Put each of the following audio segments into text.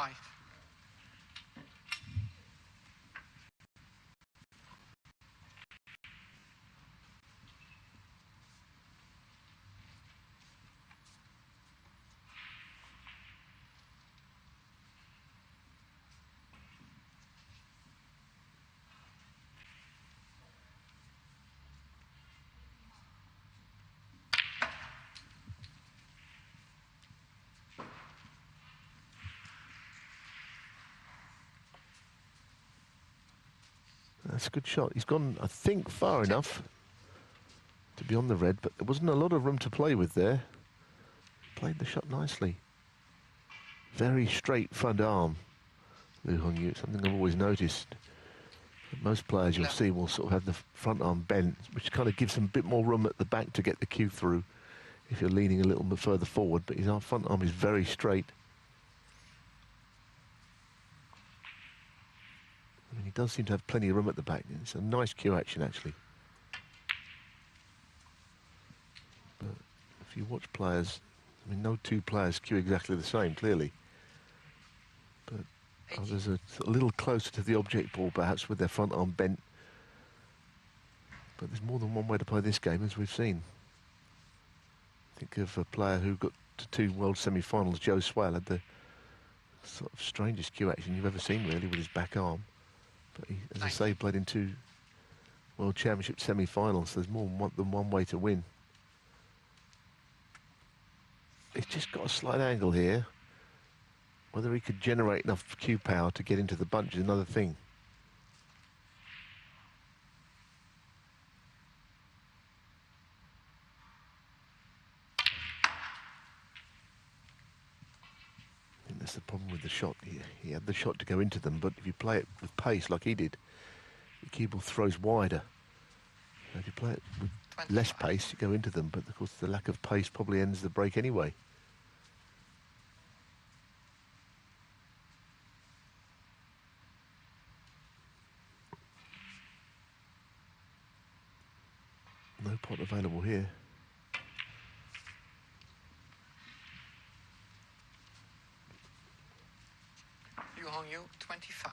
25. That's a good shot. He's gone, I think, far enough to be on the red, but there wasn't a lot of room to play with there. Played the shot nicely. Very straight front arm, Liu Hongyu. Something I've always noticed. Most players you'll see will sort of have the front arm bent, which kind of gives them a bit more room at the back to get the cue through if you're leaning a little bit further forward, but his front arm is very straight. I mean, he does seem to have plenty of room at the back. It's a nice cue action, actually. But if you watch players, I mean, no two players cue exactly the same, clearly. But others are a little closer to the object ball, perhaps, with their front arm bent. But there's more than one way to play this game, as we've seen. Think of a player who got to 2 world semi-finals, Joe Swale, had the sort of strangest cue action you've ever seen, really, with his back arm. But he, as I say, played in 2 World Championship semi-finals. So there's more than one way to win. He's just got a slight angle here. Whether he could generate enough cue power to get into the bunch is another thing. I think that's the problem with the shot. He had the shot to go into them, but if you play it with pace like he did, the cue ball throws wider. So if you play it with 25. Less pace, you go into them, but of course the lack of pace probably ends the break anyway. No pot available here. Liu Hongyu, 25.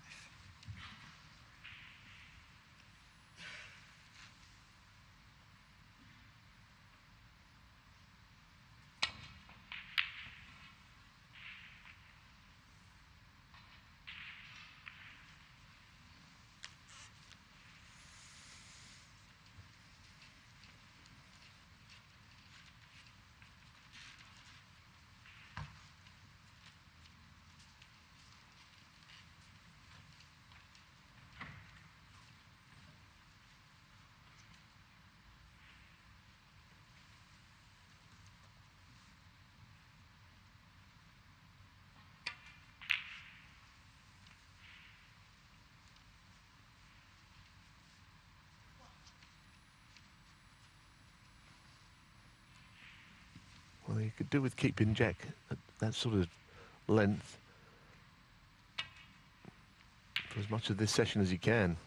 Well, you could do with keeping Jack at that sort of length for as much of this session as he can.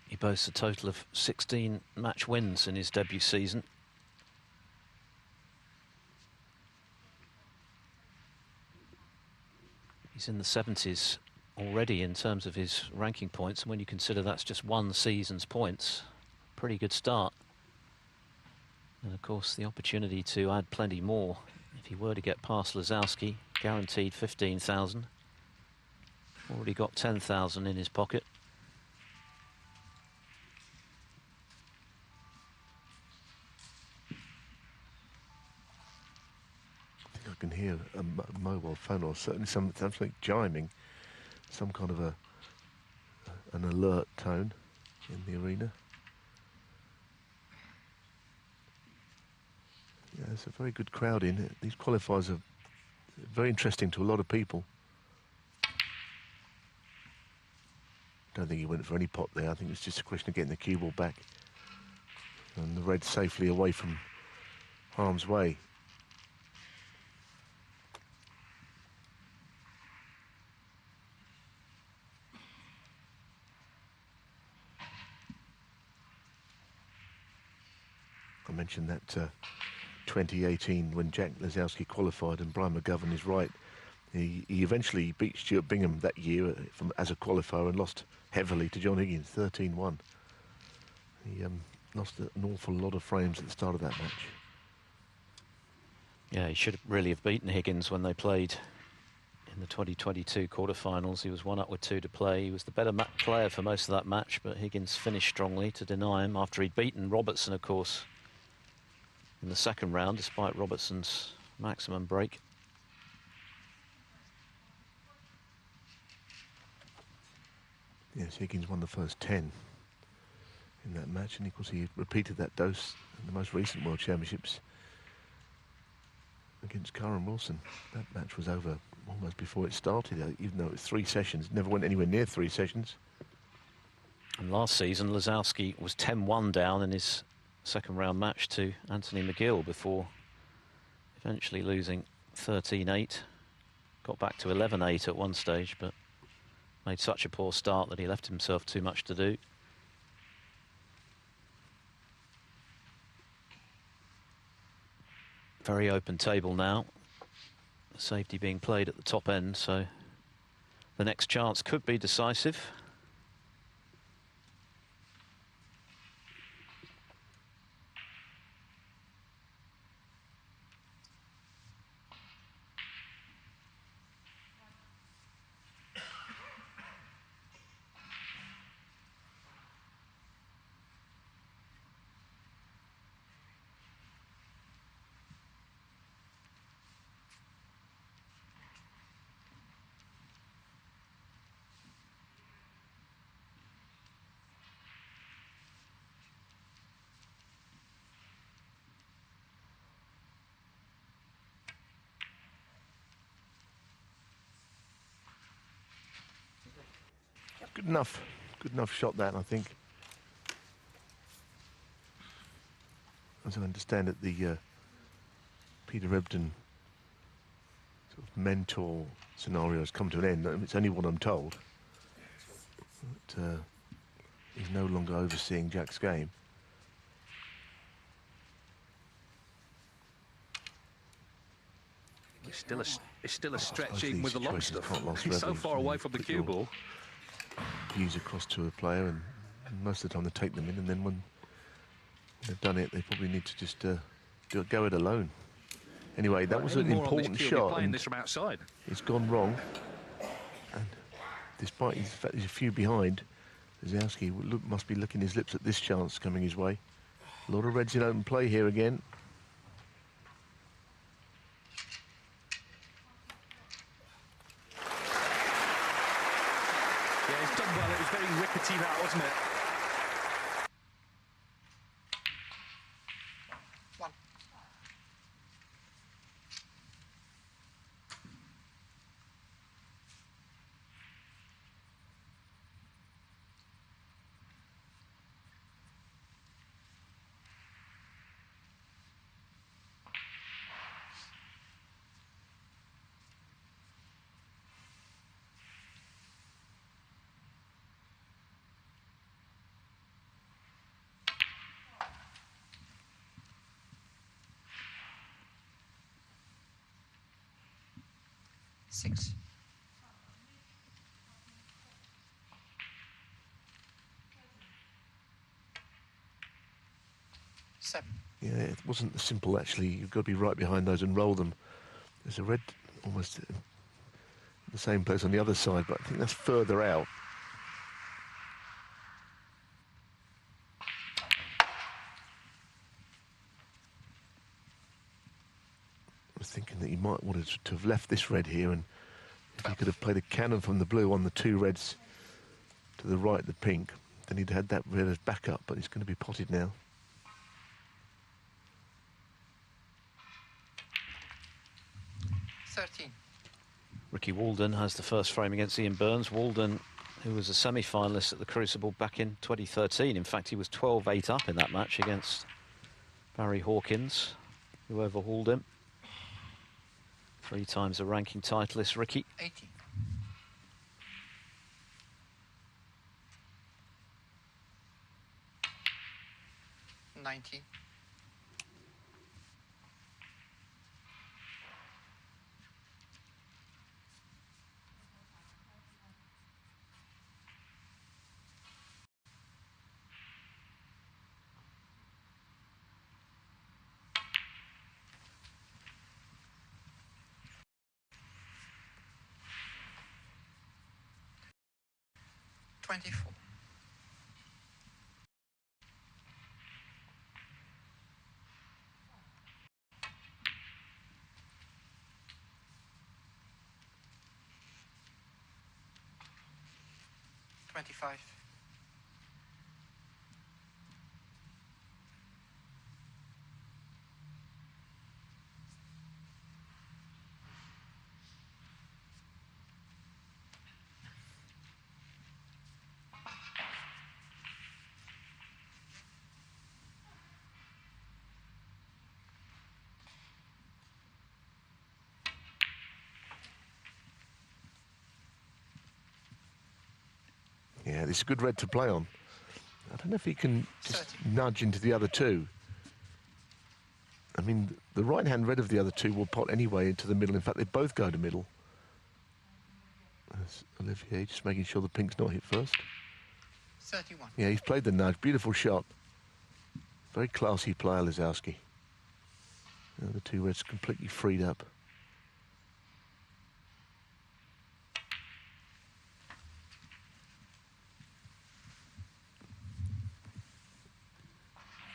He boasts a total of 16 match wins in his debut season. He's in the 70s already in terms of his ranking points, and when you consider that's just one season's points, pretty good start. And of course the opportunity to add plenty more if he were to get past Lisowski, guaranteed 15,000. Already got 10,000 in his pocket. I can hear a mobile phone, or certainly something chiming, some kind of an alert tone in the arena. Yeah, there's a very good crowd in. These qualifiers are very interesting to a lot of people. Don't think he went for any pot there. I think it's just a question of getting the cue ball back and the red safely away from harm's way. mentioned that 2018 when Jack Lisowski qualified, and Brian McGovern is right. He eventually beat Stuart Bingham that year as a qualifier and lost heavily to John Higgins, 13-1. He lost an awful lot of frames at the start of that match. Yeah, he should really have beaten Higgins when they played in the 2022 quarterfinals. He was 1 up with 2 to play. He was the better player for most of that match, but Higgins finished strongly to deny him after he'd beaten Robertson, of course, in the second round, despite Robertson's maximum break. Yes, Higgins won the first 10 in that match, and of course he repeated that dose in the most recent World Championships against Karen Wilson. That match was over almost before it started, even though it was 3 sessions. It never went anywhere near 3 sessions. And last season, Lisowski was 10-1 down in his second round match to Anthony McGill before eventually losing 13-8. Got back to 11-8 at one stage, but made such a poor start that he left himself too much to do. Very open table now. Safety being played at the top end, so the next chance could be decisive. Good enough shot that, I think. As I understand it, the Peter Ebdon sort of mentor scenario has come to an end. It's only what I'm told. But, he's no longer overseeing Jack's game. It's still a stretch even with the long stuff. He's so far away from the cue ball. Views across to a player, and most of the time they take them in, and then when they've done it, they probably need to just go it alone. Anyway, that was an important shot, and this from outside. It's gone wrong. And despite the fact he's a few behind, Lisowski must be licking his lips at this chance coming his way. A lot of reds in open play here again. Very rickety that, wasn't it? One. Six. Seven. Yeah, it wasn't simple actually. You've got to be right behind those and roll them. There's a red almost in the same place on the other side, but I think that's further out. I was thinking that you might want to have left this red here, and if he could have played a cannon from the blue on the 2 reds to the right, the pink, then he'd had that red as backup, but it's going to be potted now. Ricky Walden has the first frame against Ian Burns. Walden, who was a semi-finalist at the Crucible back in 2013. In fact, he was 12-8 up in that match against Barry Hawkins, who overhauled him. 3 times a ranking titleist, Ricky. 80. $90. 24. 25. Yeah, this is a good red to play on. I don't know if he can just 30. nudge into the other two. I mean, the right-hand red of the other two will pot anyway into the middle. In fact, they both go to middle. There's Olivier just making sure the pink's not hit first. 31. Yeah, he's played the nudge. Beautiful shot. Very classy player, Lisowski. The two reds completely freed up.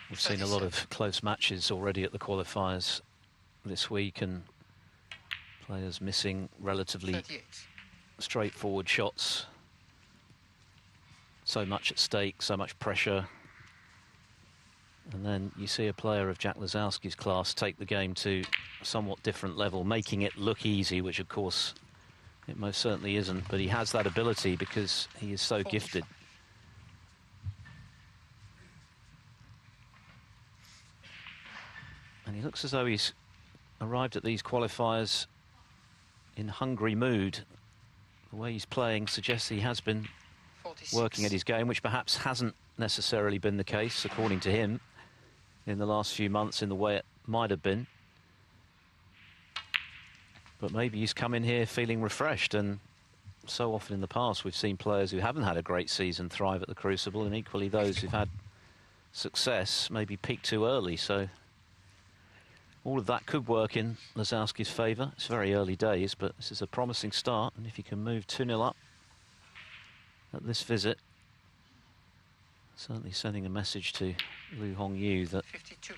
We've seen a lot of close matches already at the qualifiers this week, and players missing relatively 38. straightforward shots. So much at stake, so much pressure. And then you see a player of Jack Lisowski's class take the game to a somewhat different level, making it look easy, which of course it most certainly isn't, but he has that ability because he is so gifted. And he looks as though he's arrived at these qualifiers in hungry mood. The way he's playing suggests he has been 46. working at his game, which perhaps hasn't necessarily been the case, according to him, in the last few months in the way it might have been. But maybe he's come in here feeling refreshed, and so often in the past we've seen players who haven't had a great season thrive at the Crucible, and equally those who've had success maybe peak too early. So all of that could work in Lisowski's favour. It's very early days, but this is a promising start, and if he can move 2-0 up at this visit, certainly sending a message to Hongyu that 52.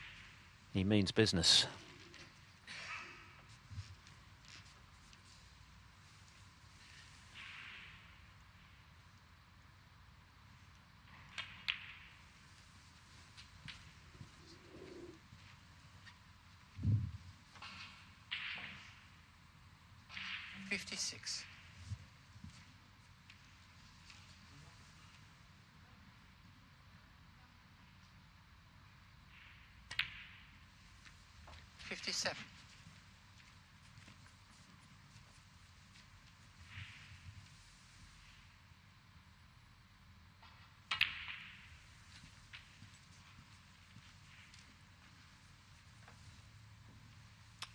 he means business. $56. 57.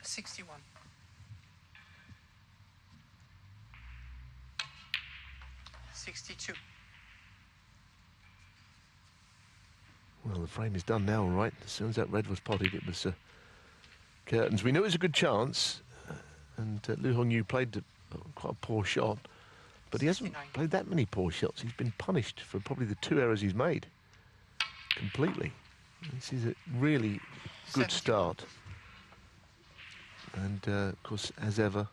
61. 62. Well, the frame is done now, all right. As soon as that red was potted, it was curtains. We knew it was a good chance, and Hongyu played quite a poor shot, but he hasn't 69. played that many poor shots. He's been punished for probably the 2 errors he's made completely. This is a really good 71. start. And, of course, as ever,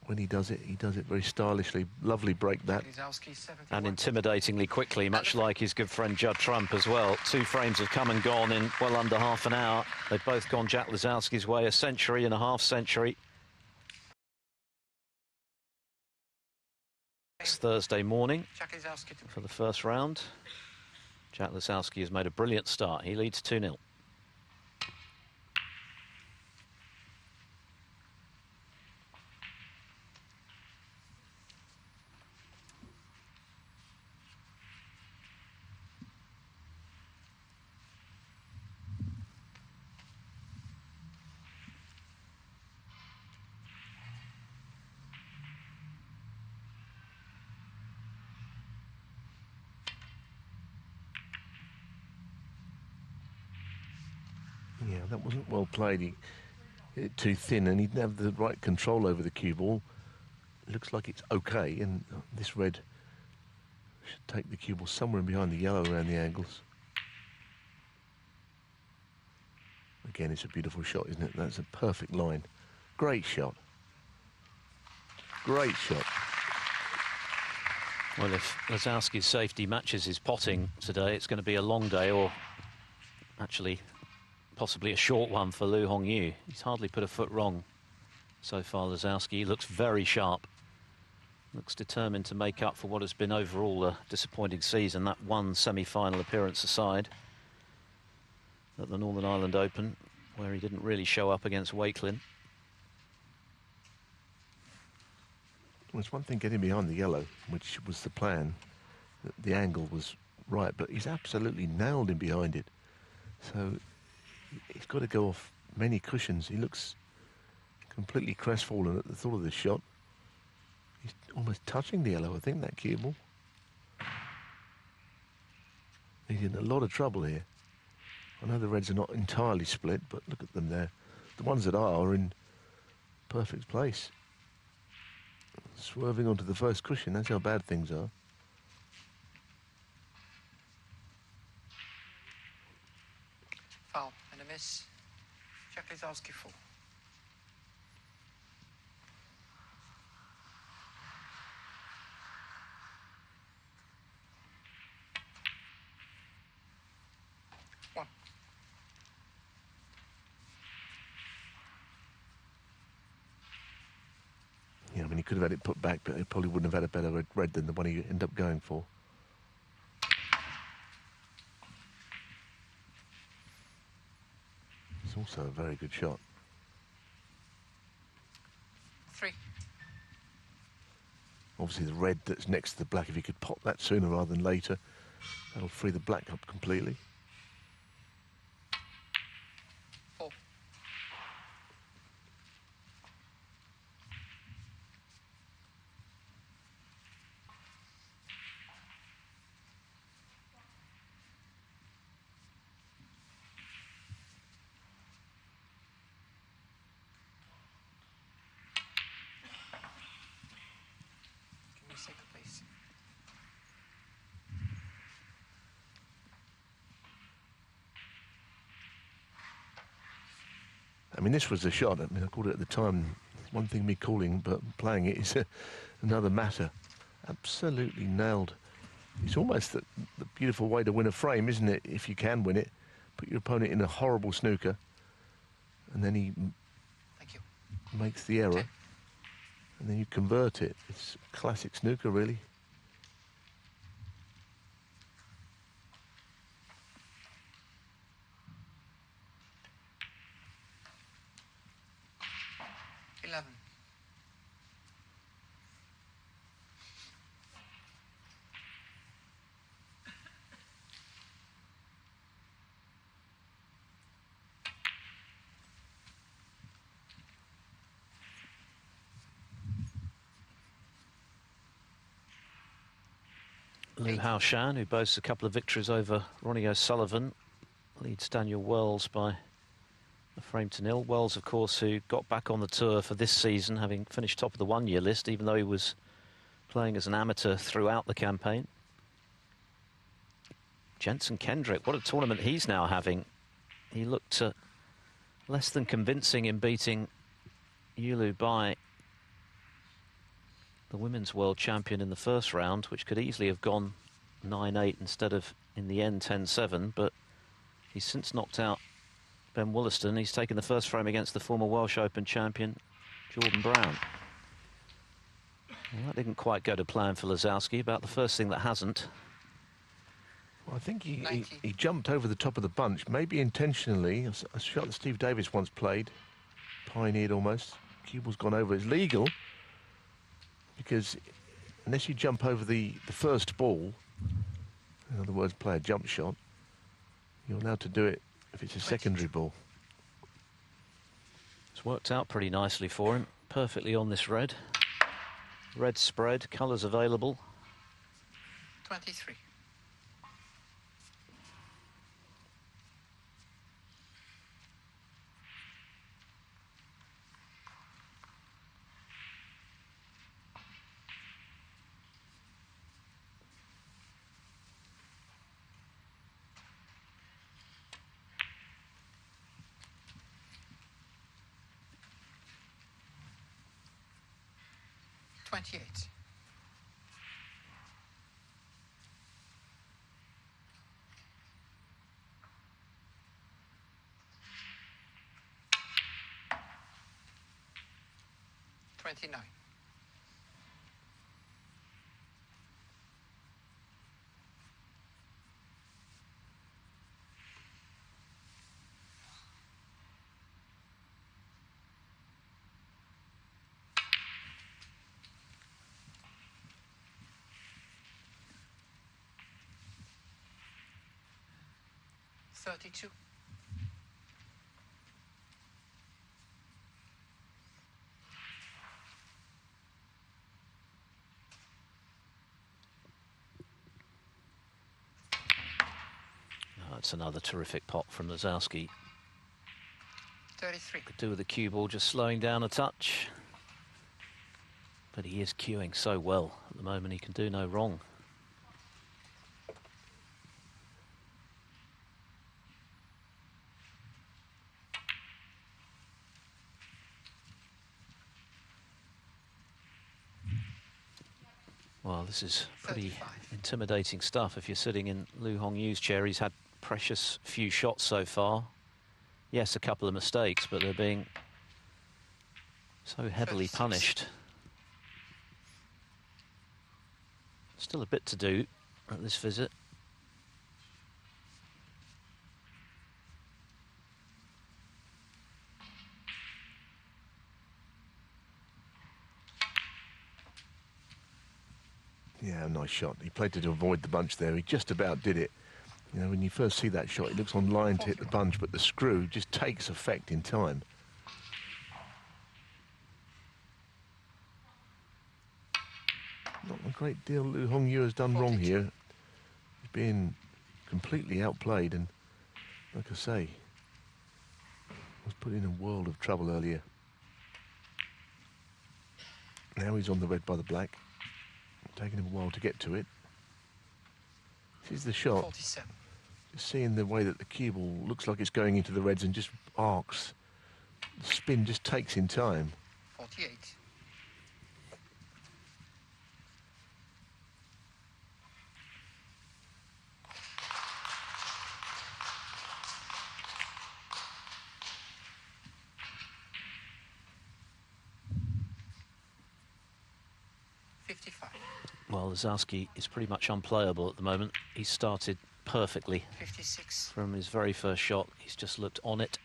when he does it very stylishly. Lovely break that. Lisowski, 71. And intimidatingly quickly, much like his good friend Judd Trump as well. 2 frames have come and gone in well under half an hour. They've both gone Jack Lisowski's way, a century and a half century. It's Thursday morning Jack Lisowski to for the first round. Jack Lisowski has made a brilliant start. He leads 2-0. Yeah, that wasn't well played. He hit it too thin, and he didn't have the right control over the cue ball. it looks like it's okay, and this red should take the cue ball somewhere in behind the yellow around the angles. Again, it's a beautiful shot, isn't it? That's a perfect line. Great shot. Great shot. Well, if Lisowski's safety matches his potting today, it's going to be a long day, or actually possibly a short one for Lu Hongyu. He's hardly put a foot wrong so far, Lisowski. He looks very sharp. Looks determined to make up for what has been overall a disappointing season. That one semi-final appearance aside at the Northern Ireland Open, where he didn't really show up against Wakelin. Well, it's one thing getting behind the yellow, which was the plan. The angle was right, but he's absolutely nailed him behind it. So he's got to go off many cushions. He looks completely crestfallen at the thought of this shot. He's almost touching the yellow, I think, that cue ball. He's in a lot of trouble here. I know the reds are not entirely split, but look at them there. The ones that are in perfect place. Swerving onto the first cushion, that's how bad things are. Foul and a miss. Jack Lisowski full. One. Yeah, I mean, he could have had it put back, but he probably wouldn't have had a better red than the one he ended up going for. It's also a very good shot. 3. Obviously, the red that's next to the black, if he could pop that sooner rather than later, that'll free the black up completely. 4. Give me a second, please. I mean, this was a shot. I mean, I called it at the time. One thing me calling, but playing it is another matter. Absolutely nailed. It's almost the beautiful way to win a frame, isn't it? If you can win it, put your opponent in a horrible snooker, and then he Thank you. makes the error, 10. and then you convert it. It's classic snooker, really. Liu Haoshan, who boasts a couple of victories over Ronnie O'Sullivan, leads Daniel Wells by a frame to nil. Wells, of course, who got back on the tour for this season, having finished top of the one-year list, even though he was playing as an amateur throughout the campaign. Jensen Kendrick, what a tournament he's now having. He looked less than convincing in beating Yulu by the women's world champion in the first round, which could easily have gone 9-8 instead of, in the end, 10-7. But he's since knocked out Ben Wollaston. He's taken the first frame against the former Welsh Open champion, Jordan Brown. Well, that didn't quite go to plan for Lisowski, about the first thing that hasn't. Well, I think he jumped over the top of the bunch, maybe intentionally. A shot that Steve Davis once played, pioneered almost. Cue ball's gone over. It's legal, because unless you jump over the first ball, in other words, play a jump shot, you're allowed to do it if it's a secondary ball. It's worked out pretty nicely for him, perfectly on this red. Red spread, colours available. 23. 28. $29. 32. That's another terrific pot from Lisowski. 33. Could do with the cue ball just slowing down a touch. But he is cueing so well at the moment, he can do no wrong. Well, this is pretty 35. intimidating stuff. If you're sitting in Liu Hongyu's chair, he's had precious few shots so far. Yes, a couple of mistakes, but they're being so heavily 36. punished. Still a bit to do at this visit. Yeah, nice shot. He played to avoid the bunch there. He just about did it. You know, when you first see that shot, it looks on line to hit the bunch, but the screw just takes effect in time. Not a great deal Liu Hongyu has done wrong here. He's been completely outplayed, and like I say, was put in a world of trouble earlier. Now he's on the red by the black. Taking him a while to get to it. This is the shot. 47. Just seeing the way that the cue ball looks like it's going into the reds and just arcs. The spin just takes in time. 48. Well, Lisowski is pretty much unplayable at the moment. He started perfectly 56. from his very first shot. He's just looked on it.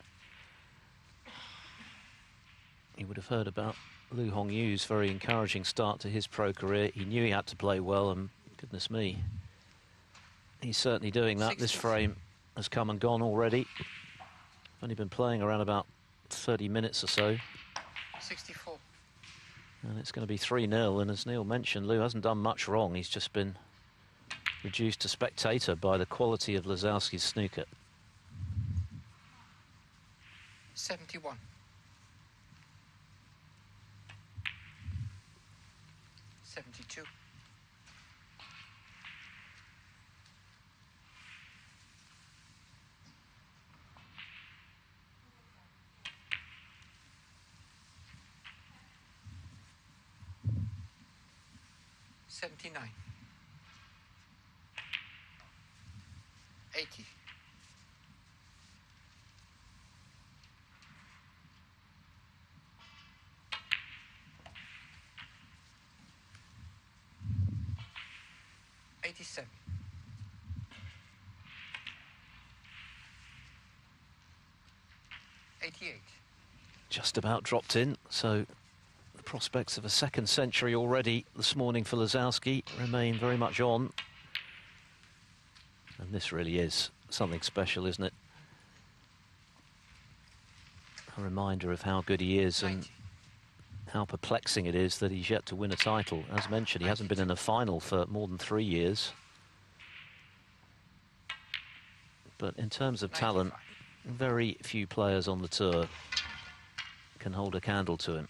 You would have heard about Liu Hongyu's very encouraging start to his pro career. He knew he had to play well, and goodness me, he's certainly doing that. 60. This frame has come and gone already. Only been playing around about 30 minutes or so. 64. And it's going to be 3-0, and as Neil mentioned, Liu hasn't done much wrong. He's just been reduced to spectator by the quality of Lisowski's snooker. 71. 72. 79. 80. 87. 88. Just about dropped in, so the prospects of a second century already this morning for Lisowski remain very much on. And this really is something special, isn't it? A reminder of how good he is and how perplexing it is that he's yet to win a title. As mentioned, he hasn't been in a final for more than 3 years. But in terms of talent, very few players on the tour can hold a candle to him.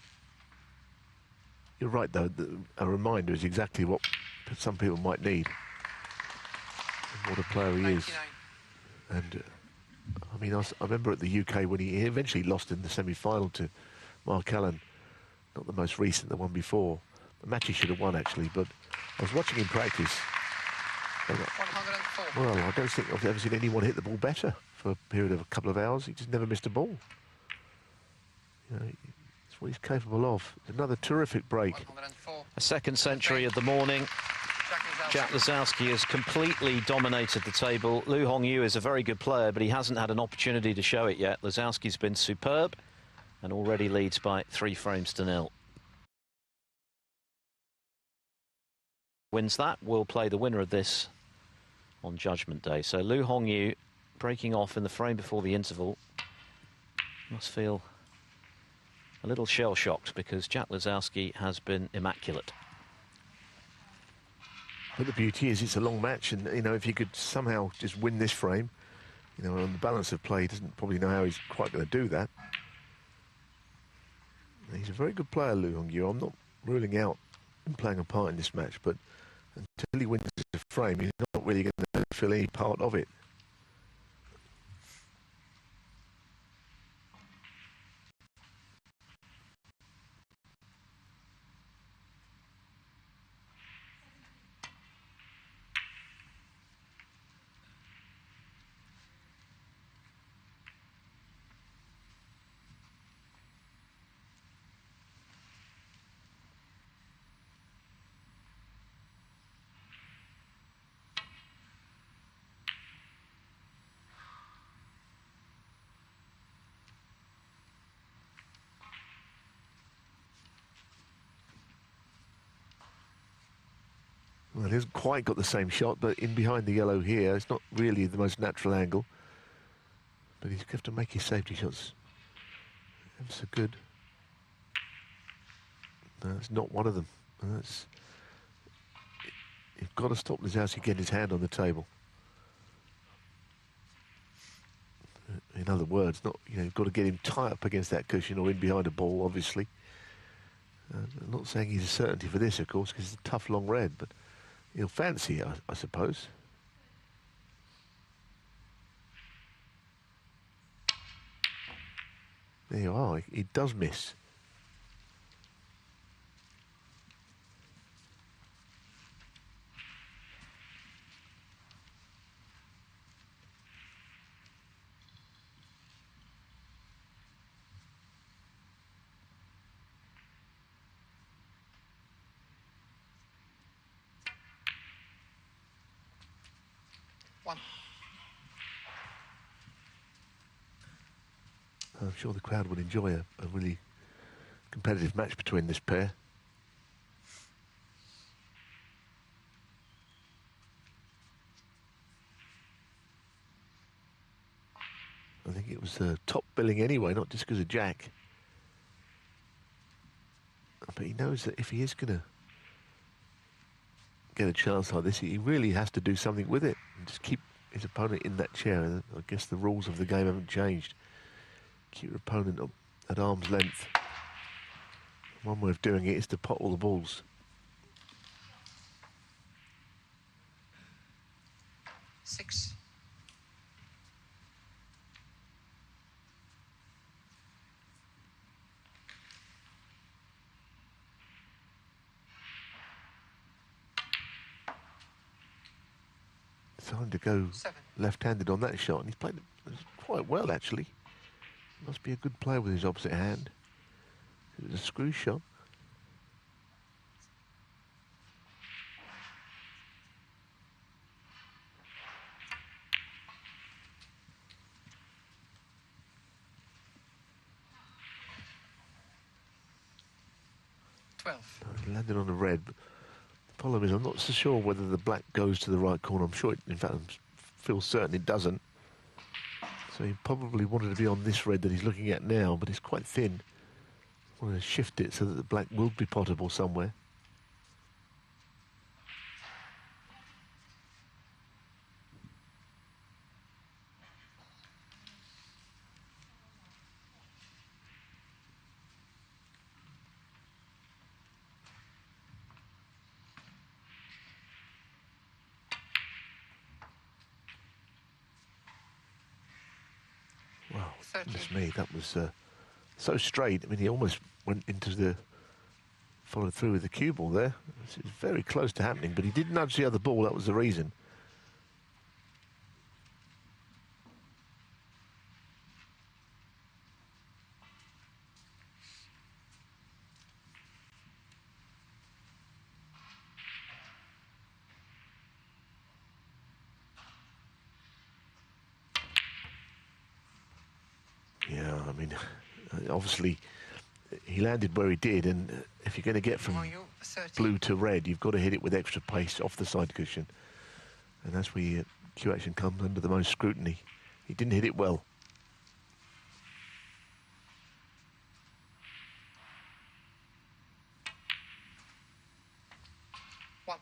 You're right, though. A reminder is exactly what some people might need. What a player he is. And I mean, I remember at the UK when he eventually lost in the semi-final to Mark Allen. Not the most recent, the one before. the match he should have won, actually, but I was watching him practice. 104. Well, I don't think I've ever seen anyone hit the ball better for a period of a couple of hours. He just never missed a ball. You know, it's what he's capable of. Another terrific break. 104. A second century of the morning. Jack Lisowski has completely dominated the table. Lu Hongyu is a very good player, but he hasn't had an opportunity to show it yet. Lisowski's been superb and already leads by 3 frames to 0. Wins that, will play the winner of this on Judgment Day. So Lu Hongyu breaking off in the frame before the interval. Must feel a little shell-shocked because Jack Lisowski has been immaculate. But the beauty is it's a long match, and, you know, if you could somehow just win this frame, you know, on the balance of play, he doesn't probably know how he's quite going to do that. He's a very good player, Lu Hongyu. I'm not ruling out him playing a part in this match, but until he wins the frame, he's not really going to feel any part of it. Well, he hasn't quite got the same shot, but in behind the yellow here, it's not really the most natural angle. But he's got to make his safety shots ever so good. No, it's not one of them. That's, you've got to stop Lisowski getting his hand on the table. In other words, not, you know, you've got to get him tight up against that cushion or in behind a ball, obviously. I'm not saying he's a certainty for this, of course, because it's a tough long red, but he'll fancy it, I suppose. There you are. He does miss. I'm sure the crowd would enjoy a really competitive match between this pair. I think it was top billing anyway, not just because of Jack. But he knows that if he is going to get a chance like this, he really has to do something with it and just keep his opponent in that chair. I guess the rules of the game haven't changed. Keep your opponent at arm's length. One way of doing it is to pot all the balls. Six. Time to go left-handed on that shot, and he's played it quite well, actually. Must be a good player with his opposite hand. It was a screw shot. He landed on the red. But the problem is, I'm not so sure whether the black goes to the right corner. I'm sure, in fact, I feel certain it doesn't. So he probably wanted to be on this red that he's looking at now, but it's quite thin. I want to shift it so that the black will be potable somewhere. Wow, goodness me, that was so straight. I mean, he almost went into the followed through with the cue ball there. This is very close to happening, but he did nudge the other ball. That was the reason. Yeah, I mean, obviously, he landed where he did, and if you're going to get from Hongyu, 30. blue to red, you've got to hit it with extra pace off the side cushion. And that's where cue action comes under the most scrutiny. He didn't hit it well. One.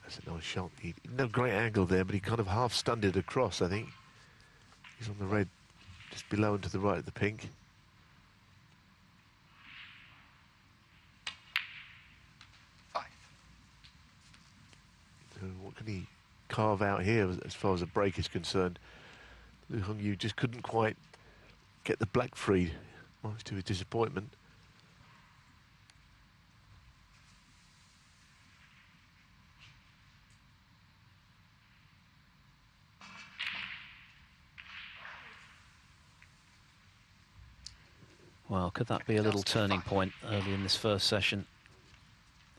That's a nice shot. No great angle there, but he kind of half stunned it across, I think. He's on the red, just below and to the right of the pink. 5. So what can he carve out here as far as a break is concerned? Liu Hongyu just couldn't quite get the black free, much to his disappointment. Well, could that be a little turning point early in this first session?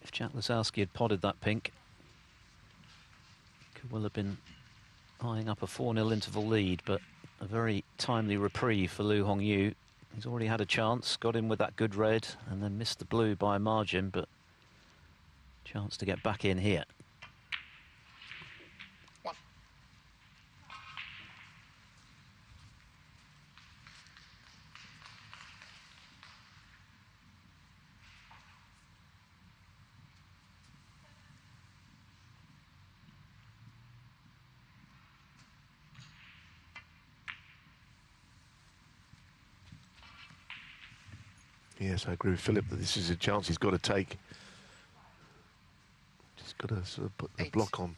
If Jack Lisowski had potted that pink, could well have been eyeing up a 4-0 interval lead, but a very timely reprieve for Liu Hongyu. He's already had a chance, got in with that good red, and then missed the blue by a margin, but chance to get back in here. 1. Yes, I agree with Philip that this is a chance he's got to take. Just got to sort of put the 8. block on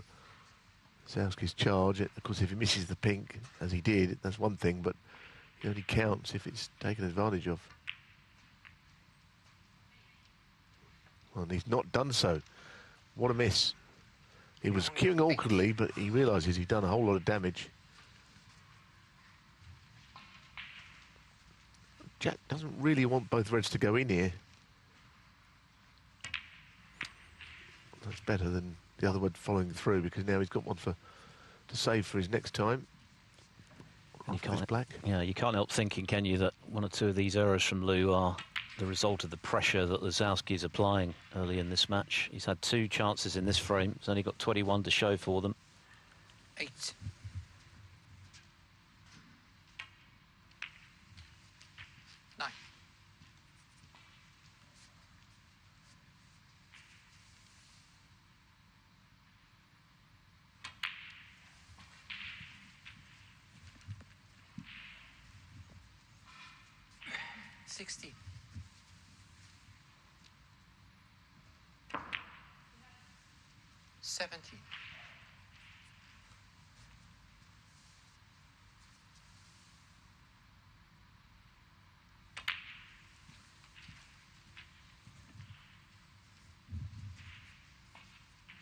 Lisowski's charge. Of course, if he misses the pink, as he did, that's one thing, but it only counts if it's taken advantage of. Well, and he's not done so. What a miss. He was cueing awkwardly, but he realises he's done a whole lot of damage. Jack doesn't really want both reds to go in here. That's better than the other one following through, because now he's got one to save for his next time. You After this can't, black. yeah, you can't help thinking, can you, that one or two of these errors from Liu are the result of the pressure that Lisowski is applying early in this match. He's had 2 chances in this frame. He's only got 21 to show for them. 8. 9. 60. 70.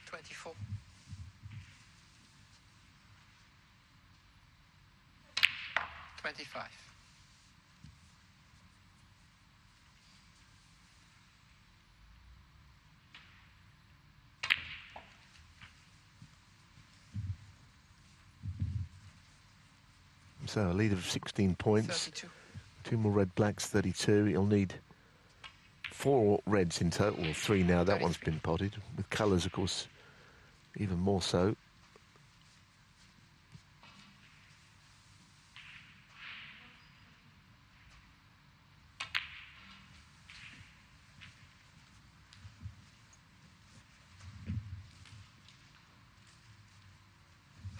24. 25. So a lead of 16 points. 32. 2 more red, blacks, 32. He'll need 4 reds in total, or 3 now. That one's been potted. With colours, of course, even more so.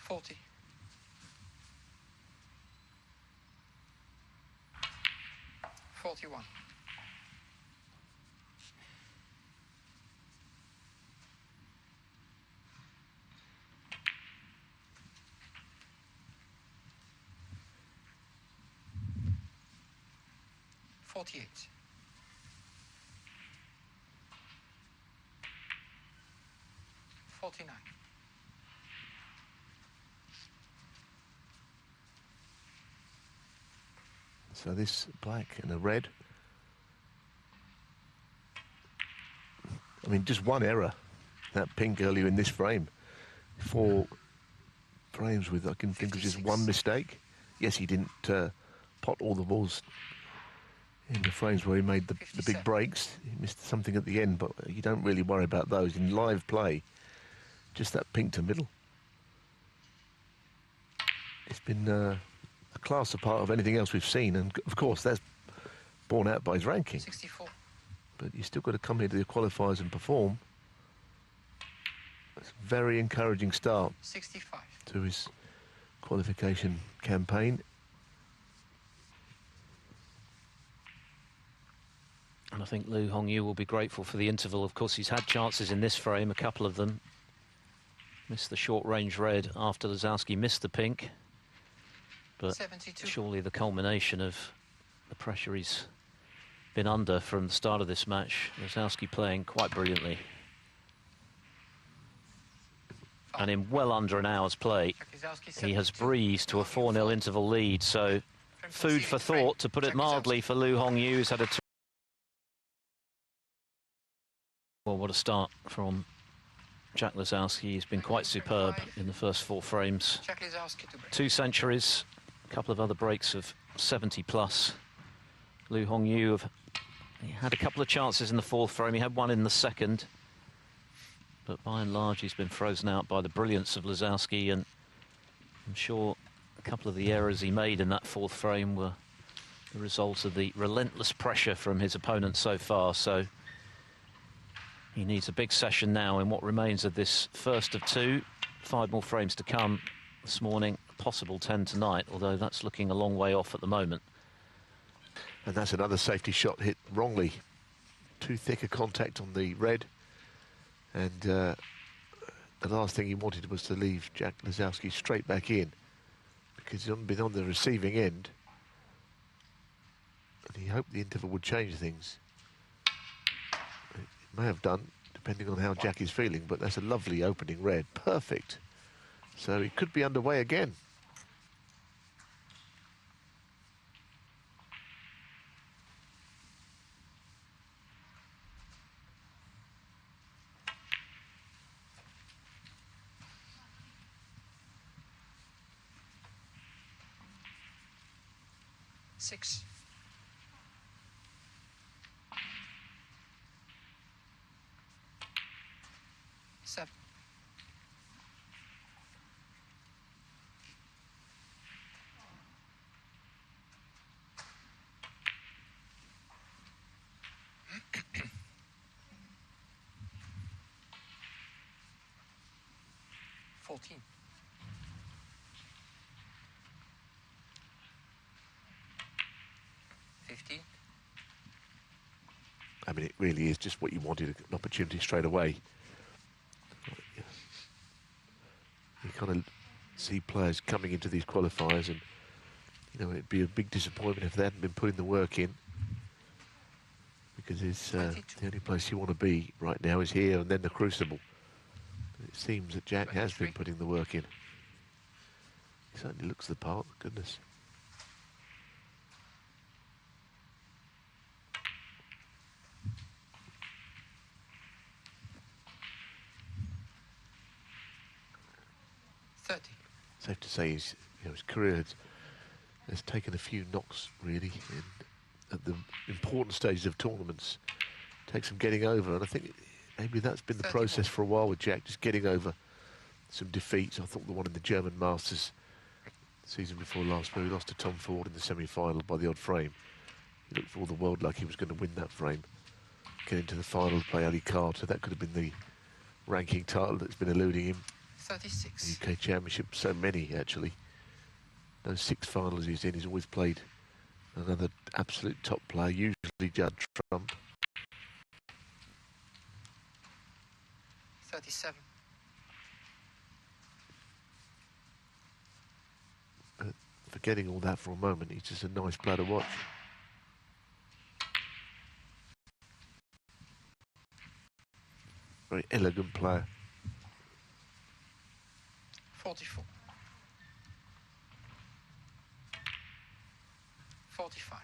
$40. 41. 48. 49. So this black and a red. I mean, just one error. That pink earlier in this frame. 4 frames with, I can think of just 1 mistake. Yes, he didn't pot all the balls in the frames where he made the big breaks. He missed something at the end, but you don't really worry about those. In live play, just that pink to middle. It's been a class apart of anything else we've seen, and of course that's borne out by his ranking. 64. But you still got to come here to the qualifiers and perform. It's a very encouraging start 65. to his qualification campaign. And I think Lu Hongyu will be grateful for the interval. Of course, he's had chances in this frame, a couple of them. Missed the short range red after Lisowski missed the pink. But 72. surely the culmination of the pressure he's been under from the start of this match. Lisowski playing quite brilliantly. And in well under an hour's play, he has breezed to a 4-0 interval lead. So food for thought, to put it mildly, for Lu Hongyu, who's had a... Well, what a start from Jack Lisowski. He's been quite superb in the first 4 frames. 2 centuries, a couple of other breaks of 70 plus. Lu Hongyu, he had a couple of chances in the 4th frame. He had one in the 2nd. But by and large, he's been frozen out by the brilliance of Lisowski. And I'm sure a couple of the errors he made in that 4th frame were the result of the relentless pressure from his opponent so far. So he needs a big session now in what remains of this first of 2. 5 more frames to come this morning, possible 10 tonight, although that's looking a long way off at the moment. And that's another safety shot hit wrongly. Too thick a contact on the red. And the last thing he wanted was to leave Jack Lisowski straight back in, because he's been on the receiving end. And he hoped the interval would change things. It may have done, depending on how Jack is feeling, but that's a lovely opening red. Perfect. So he could be underway again. Six. 7. 14. 15. I mean, it really is just what you wanted, an opportunity straight away. You kind of see players coming into these qualifiers, and you know, it'd be a big disappointment if they hadn't been putting the work in, because it's the only place you want to be right now is here and then the Crucible. And it seems that Jack has been putting the work in. He certainly looks the part, goodness. Safe to say his career has has taken a few knocks, really, at the important stages of tournaments. Takes some getting over, and I think maybe that's been the 31. process for a while with Jack, just getting over some defeats. I thought the one in the German Masters season before last, where he lost to Tom Ford in the semi-final by the odd frame. He looked for all the world like he was going to win that frame. Get into the final, play Ali Carter. That could have been the ranking title that's been eluding him. 36. UK Championship, so many actually. Those 6 finals he's in, he's always played another absolute top player, usually Judd Trump. 37. But forgetting all that for a moment, he's just a nice player to watch. Very elegant player. 44. 45.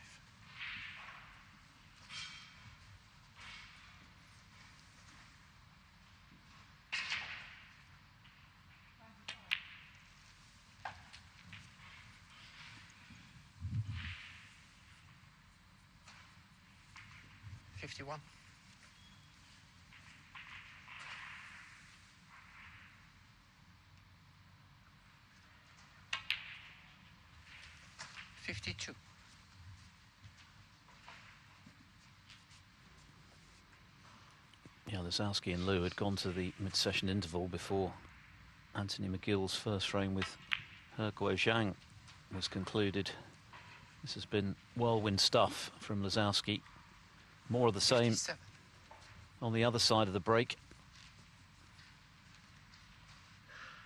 51. 52. Yeah, Lisowski and Liu had gone to the mid-session interval before Anthony McGill's first frame with He Guozhang was concluded. This has been whirlwind stuff from Lisowski. More of the same 57. on the other side of the break.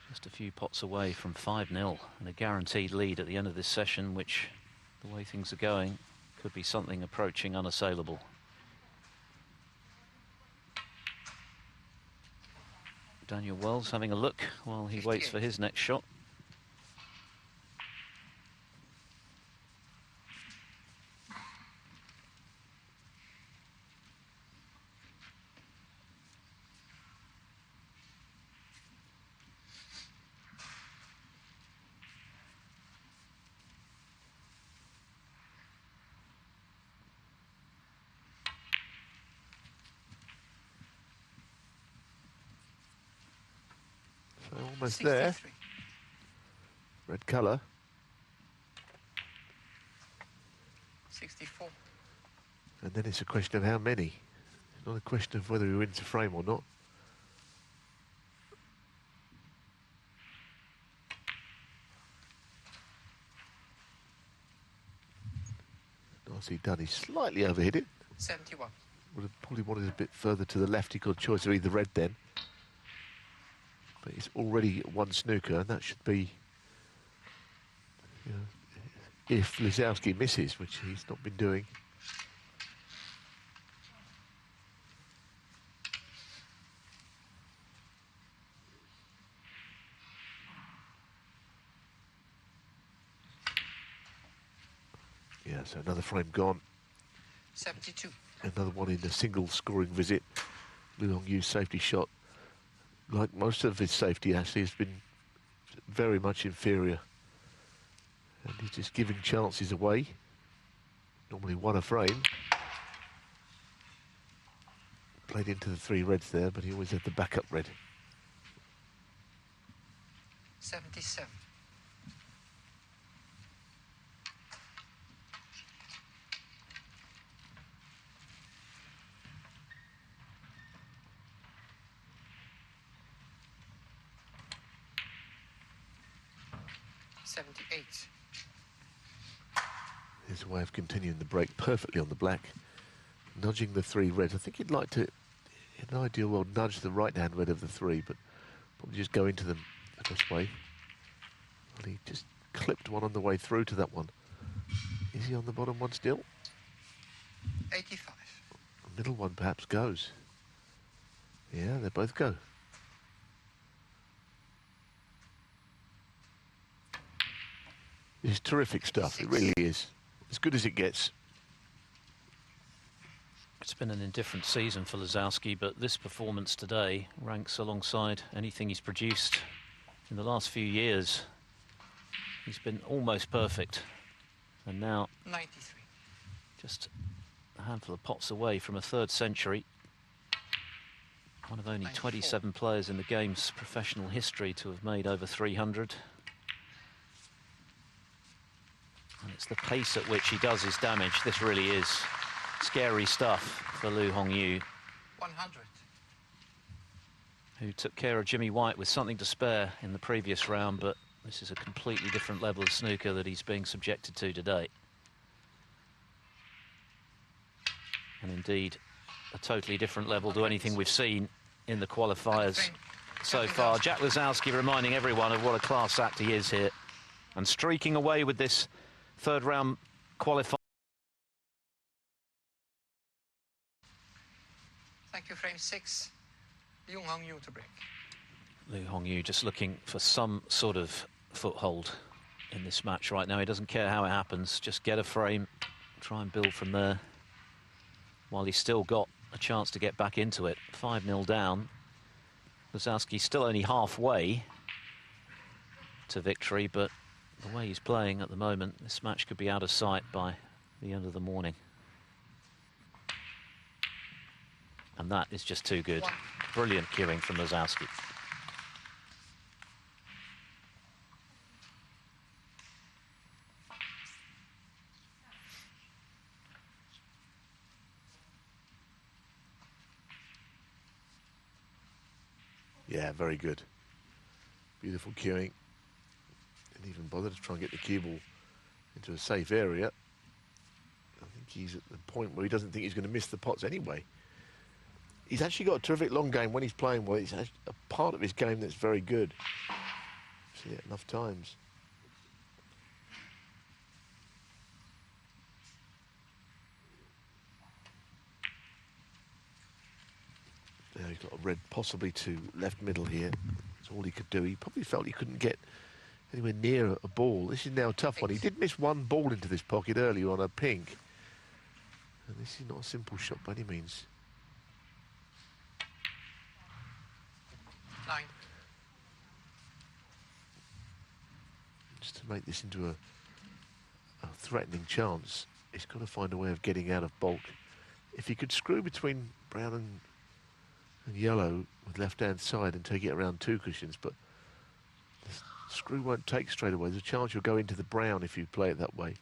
Just a few pots away from 5-0 and a guaranteed lead at the end of this session, which, the way things are going, could be something approaching unassailable. Daniel Wells having a look while he waits for his next shot. Almost there. 63. Red colour. 64. And then it's a question of how many. It's not a question of whether he wins a frame or not. Nicely done. He slightly overhit it. 71. Would have probably wanted a bit further to the left. He got a choice of either red then. But he's already one snooker, and that should be, you know, if Lisowski misses, which he's not been doing. Yeah, so another frame gone. 72. Another one in a single scoring visit. Hongyu safety shot, like most of his safety, actually has been very much inferior. And he's just giving chances away. Normally one a frame. Played into the 3 reds there, but he always had the backup red. 77. 78. Here's a way of continuing the break perfectly on the black. Nudging the 3 reds. I think he'd like to, in an ideal world, nudge the right-hand red of the 3, but probably just go into them the best way. Well, he just clipped one on the way through to that one. Is he on the bottom one still? 85. The middle one perhaps goes. Yeah, they both go. It's terrific stuff, it really is. As good as it gets. It's been an indifferent season for Lisowski, but this performance today ranks alongside anything he's produced in the last few years. He's been almost perfect. And now 93. just a handful of pots away from a third century. One of only 94. 27 players in the game's professional history to have made over 300. And it's the pace at which he does his damage. This really is scary stuff for Liu Hongyu, 100. who took care of Jimmy White with something to spare in the previous round, but this is a completely different level of snooker that he's being subjected to today. And indeed, a totally different level to anything we've seen in the qualifiers so far. Jack Lisowski reminding everyone of what a class act he is here, and streaking away with this third round qualifier. Thank you, frame 6. Liu Hongyu to break. Liu Hongyu just looking for some sort of foothold in this match right now. He doesn't care how it happens, just get a frame, try and build from there, while he's still got a chance to get back into it. 5-0 down. Lisowski still only halfway to victory, but the way he's playing at the moment, this match could be out of sight by the end of the morning. And that is just too good. Brilliant cueing from Lisowski. Yeah, very good. Beautiful cueing. Didn't even bother to try and get the cue ball into a safe area. I think he's at the point where he doesn't think he's going to miss the pots anyway. He's actually got a terrific long game when he's playing well. It's a part of his game that's very good. See it enough times. There, he's got a red possibly to left middle here. That's all he could do. He probably felt he couldn't get anywhere near a ball. This is now a tough one. He did miss one ball into this pocket earlier on a pink. And this is not a simple shot by any means. 9. Just to make this into a threatening chance, he's got to find a way of getting out of bulk. If he could screw between brown and yellow with left-hand side and take it around 2 cushions, but the screw won't take straight away. There's a chance you'll go into the brown if you play it that way.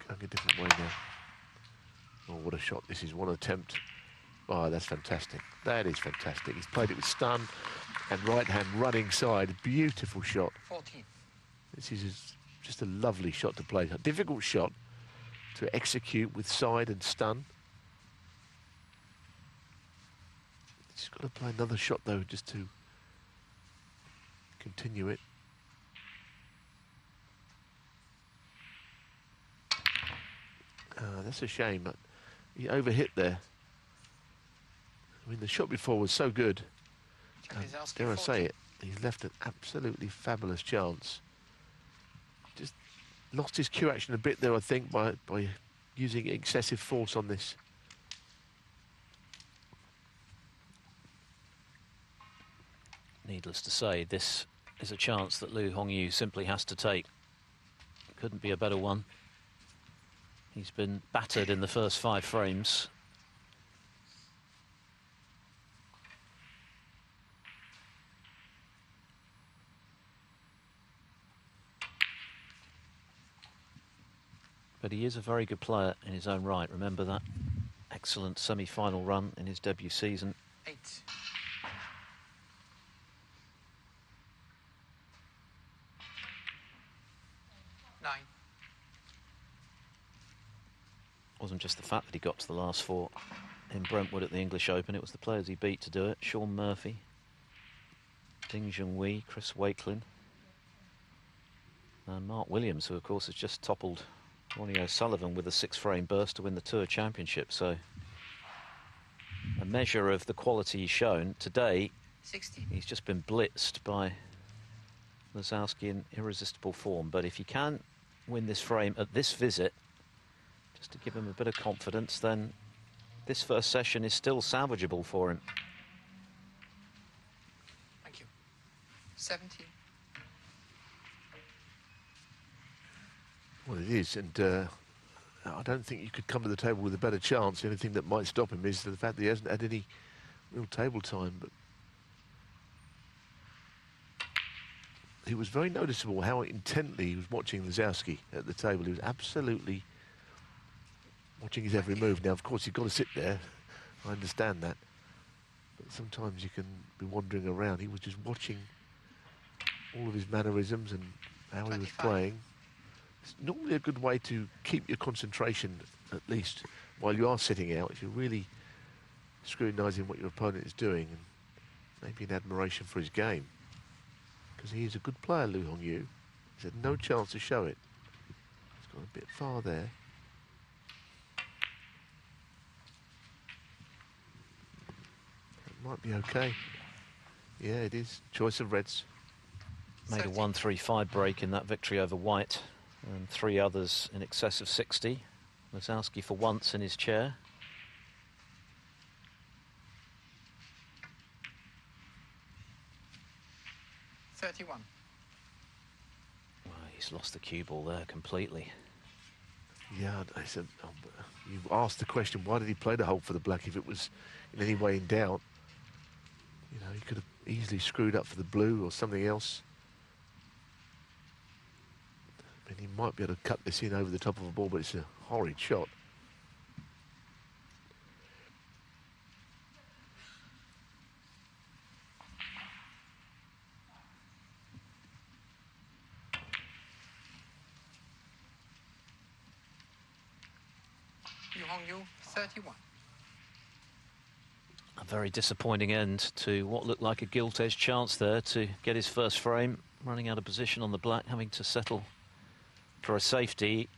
Going a different way now. Oh, what a shot this is. One attempt. Oh, that's fantastic. That is fantastic. He's played it with stun and right hand running side. Beautiful shot. 14. This is just a lovely shot to play. A difficult shot to execute with side and stun. He's got to play another shot though, just to continue it. That's a shame. He overhit there. I mean, the shot before was so good. Dare I say it, he's left an absolutely fabulous chance. Just lost his cue action a bit there, I think, by using excessive force on this. Needless to say, this is a chance that Liu Hongyu simply has to take. Couldn't be a better one. He's been battered in the first 5 frames. But he is a very good player in his own right. Remember that excellent semi-final run in his debut season. 8. Wasn't just the fact that he got to the last 4 in Brentwood at the English Open, it was the players he beat to do it. Sean Murphy, Ding Junhui, Chris Wakelin, and Mark Williams, who of course has just toppled Ronnie O'Sullivan with a 6-frame burst to win the Tour Championship. So a measure of the quality he's shown. Today, 16. He's just been blitzed by Lisowski in irresistible form. But if he can win this frame at this visit, just to give him a bit of confidence, then this first session is still salvageable for him. 17. Well, it is, and I don't think you could come to the table with a better chance. The only thing that might stop him is the fact that he hasn't had any real table time. But he was very noticeable how intently he was watching Lisowski at the table. He was absolutely watching his every move. Now, of course, you've got to sit there. I understand that. But sometimes you can be wandering around. He was just watching all of his mannerisms and how 25. he was playing. It's normally a good way to keep your concentration, at least, while you are sitting out, if you're really scrutinising what your opponent is doing, and maybe an admiration for his game. Because he is a good player, Lu Hongyu. He's had no chance to show it. He's gone a bit far there. That might be okay. Yeah, it is. Choice of reds. Made a 1-3-5 break in that victory over White, and 3 others in excess of 60. Lisowski for once in his chair. $31. Well, he's lost the cue ball there completely. Yeah, I said, you asked the question, why did he play the hole for the black if it was in any way in doubt? You know, he could have easily screwed up for the blue or something else. I mean, he might be able to cut this in over the top of a ball, but it's a horrid shot. Hongyu, 31. A very disappointing end to what looked like a gilt-edged chance there to get his first frame. Running out of position on the black, having to settle for a safety.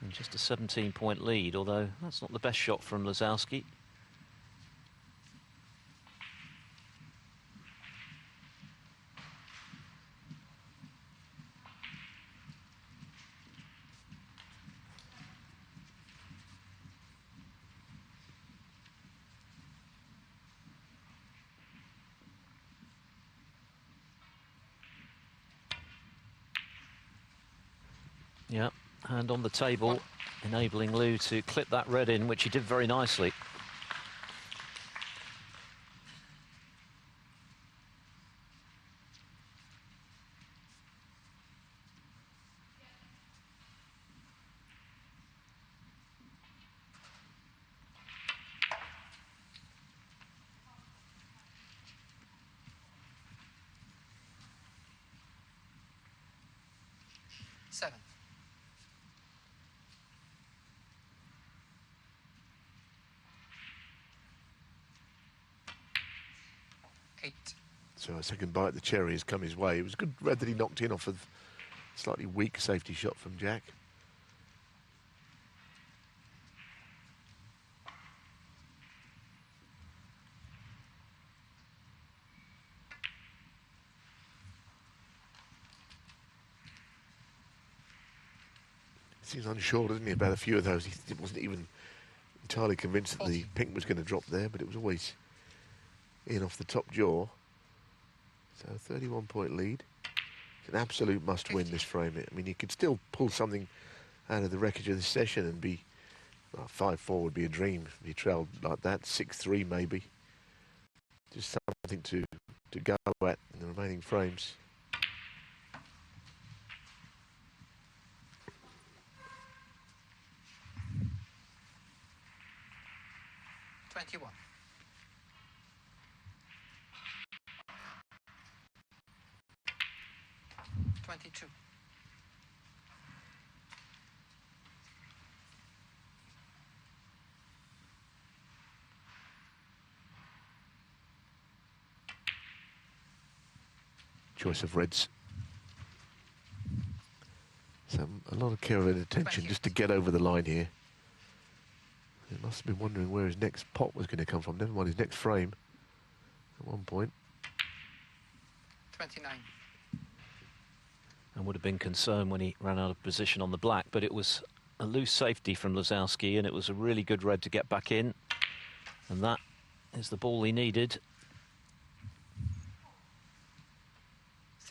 And just a 17-point lead, although that's not the best shot from Lisowski. Yeah, hand on the table, enabling Liu to clip that red in, which he did very nicely. Seven. Eight. So a second bite at the cherry has come his way. It was a good red that he knocked in off of a slightly weak safety shot from Jack. Seems unsure, doesn't he, about a few of those. He wasn't even entirely convinced that the pink was going to drop there, but it was always in off the top jaw. So 31-point lead. It's an absolute must-win, this frame. I mean, he could still pull something out of the wreckage of this session and be... Well, 5-4 would be a dream if he trailed like that. 6-3 maybe. Just something to go at in the remaining frames. 21. $22. Choice of reds. So a lot of care and attention just to get over the line here. He must have been wondering where his next pot was going to come from. Never mind his next frame at one point. 29. And would have been concerned when he ran out of position on the black, but it was a loose safety from Lisowski, and it was a really good red to get back in. And that is the ball he needed.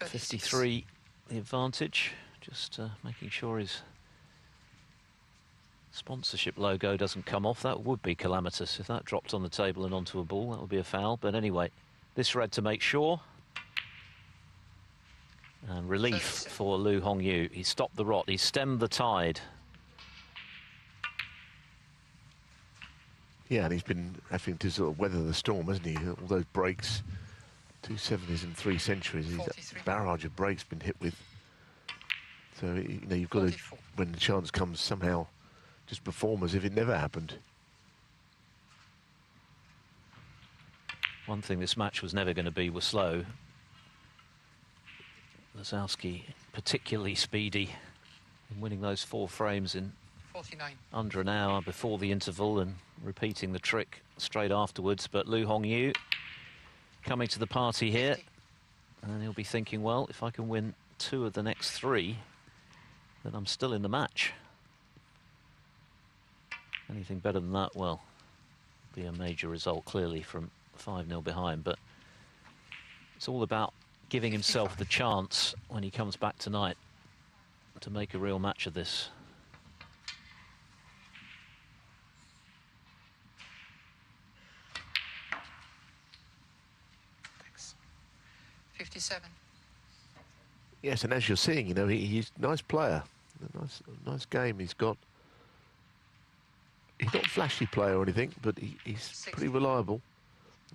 53 the advantage, just making sure his sponsorship logo doesn't come off. That would be calamitous if that dropped on the table and onto a ball. That would be a foul. But anyway, this red to make sure. And relief for Lu Hongyu. He stopped the rot. He stemmed the tide. Yeah, and he's been having to sort of weather the storm, hasn't he? All those breaks, 2 70s and 3 centuries. He's a barrage of breaks been hit with. So, you know, you've got 44. to, when the chance comes, somehow just perform as if it never happened. One thing this match was never going to be was slow. Lisowski particularly speedy in winning those 4 frames in 49. under an hour before the interval and repeating the trick straight afterwards. But Lu Hongyu coming to the party here, 50. and he'll be thinking, well, if I can win 2 of the next 3, then I'm still in the match. Anything better than that, well, be a major result clearly from 5-0 behind, but it's all about giving himself the chance when he comes back tonight to make a real match of this. Thanks. 57. Yes, and as you're seeing, you know, he's a nice player. A nice game he's got. He's not a flashy player or anything, but he's pretty reliable.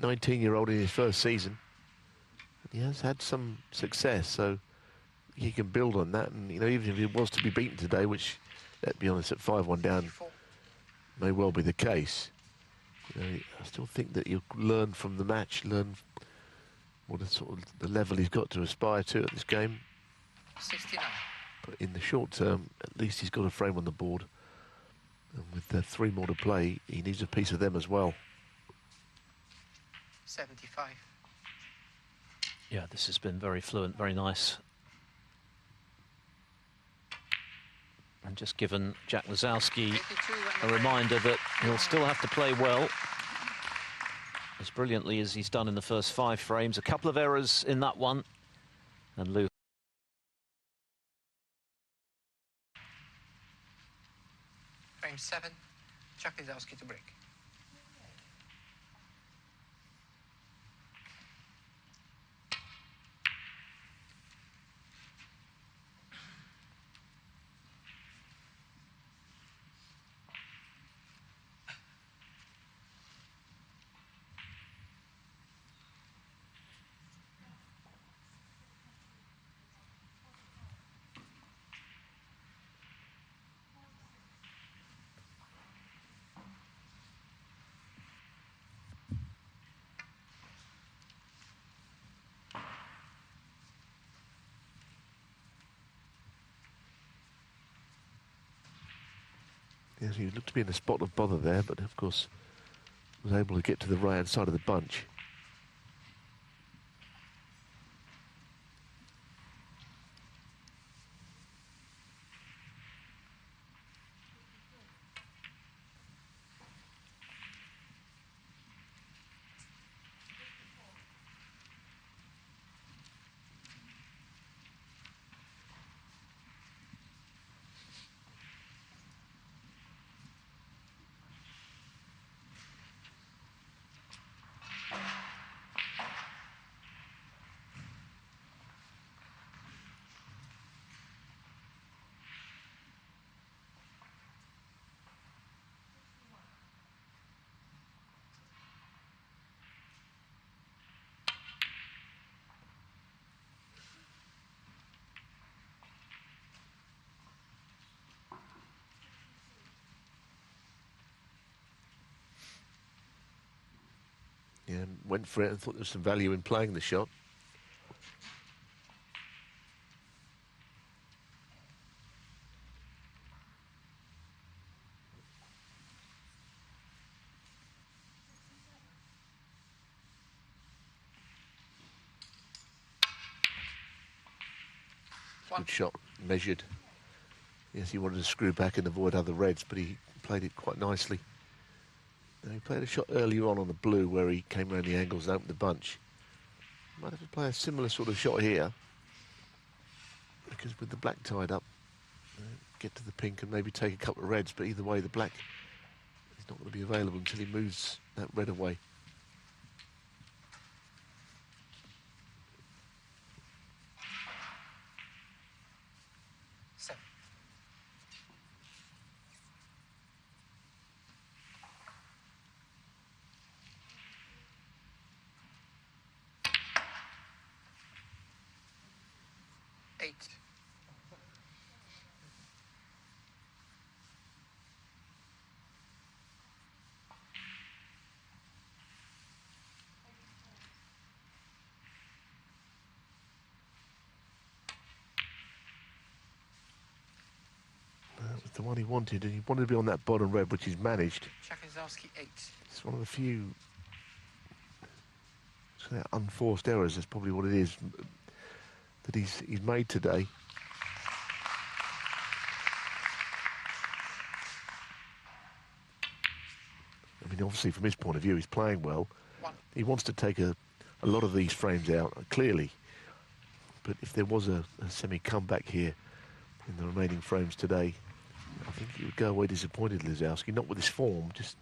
19-year-old in his first season. He has had some success, so he can build on that. And, you know, even if he was to be beaten today, which, let's be honest, at 5-1 down, 54. may well be the case. You know, I still think that he'll learn from the match, learn what sort of the level he's got to aspire to at this game. 69. But in the short term, at least he's got a frame on the board. And with 3 more to play, he needs a piece of them as well. 75. Yeah, this has been very fluent, very nice. And just given Jack Lisowski 82 a reminder that he'll still have to play well, as brilliantly as he's done in the first 5 frames. A couple of errors in that one, and Lu. Frame 7. Jack Lisowski to break. Yes, he looked to be in a spot of bother there, but of course was able to get to the right-hand side of the bunch. Yeah, went for it and thought there was some value in playing the shot. Good shot, measured. Yes, he wanted to screw back and avoid other reds, but he played it quite nicely. Now, he played a shot earlier on the blue where he came around the angles and opened the bunch. Might have to play a similar sort of shot here. because with the black tied up, get to the pink and maybe take a couple of reds, but either way, the black is not going to be available until he moves that red away. Seven. Eight. That was the one he wanted, and he wanted to be on that bottom red, which he's managed. Check Lisowski 8. It's one of the few unforced errors. That's probably what it is that he's made today. I mean, obviously, from his point of view, he's playing well. One. He wants to take a lot of these frames out, clearly. But if there was a semi-comeback here in the remaining frames today, I think he would go away disappointed, Lisowski. Not with his form, just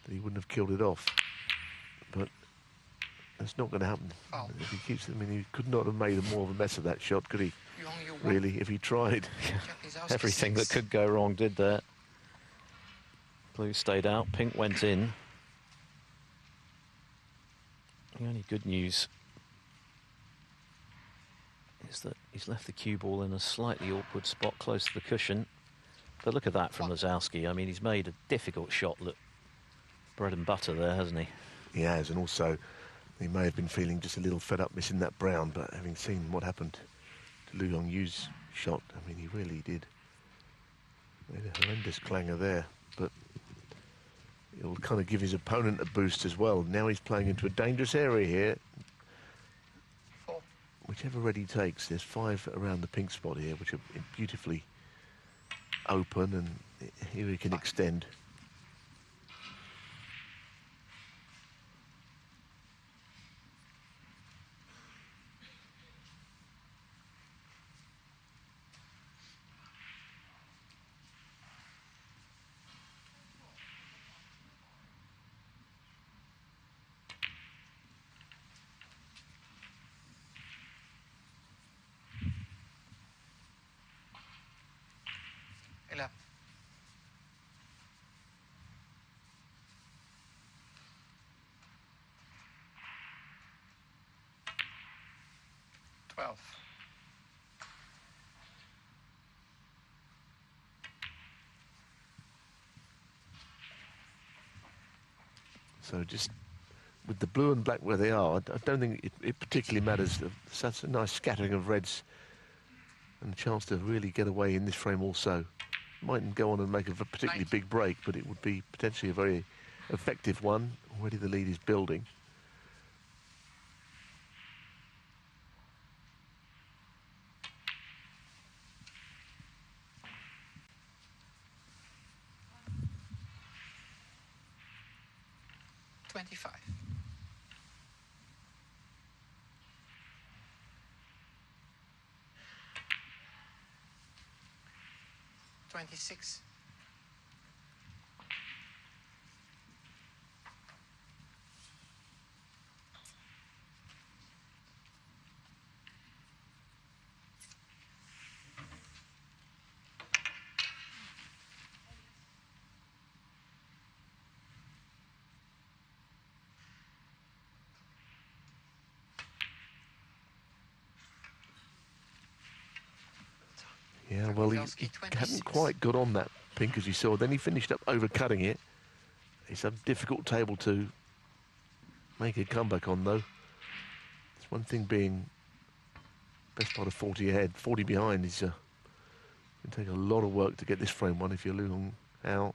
that he wouldn't have killed it off. But that's not going to happen. Oh. If he keeps, I mean, he could not have made more of a mess of that shot, could he? Hongyu 1. Really, if he tried. Check Lisowski Everything 6. that could go wrong did there. Blue stayed out, pink went in. The only good news is that he's left the cue ball in a slightly awkward spot close to the cushion. But look at that from Lisowski. I mean, he's made a difficult shot look bread and butter there, hasn't he? He has, and also he may have been feeling just a little fed up missing that brown, but having seen what happened to Liu Hongyu's shot, I mean, he really did. Made a horrendous clanger there, but it'll kind of give his opponent a boost as well. Now he's playing into a dangerous area here. 4. Whichever red he takes, there's 5 around the pink spot here, which are beautifully open, and here he can extend. So just with the blue and black where they are, I don't think it particularly matters. Such a nice scattering of reds and a chance to really get away in this frame also. Mightn't go on and make a particularly big break, but it would be potentially a very effective one. Already the lead is building. $25. 26. Yeah, well, he hadn't quite got on that pink, as you saw. Then he finished up overcutting it. It's a difficult table to make a comeback on, though. It's one thing being best part of 40 ahead. 40 behind is going to take a lot of work to get this frame one if you're Liu Hongyu.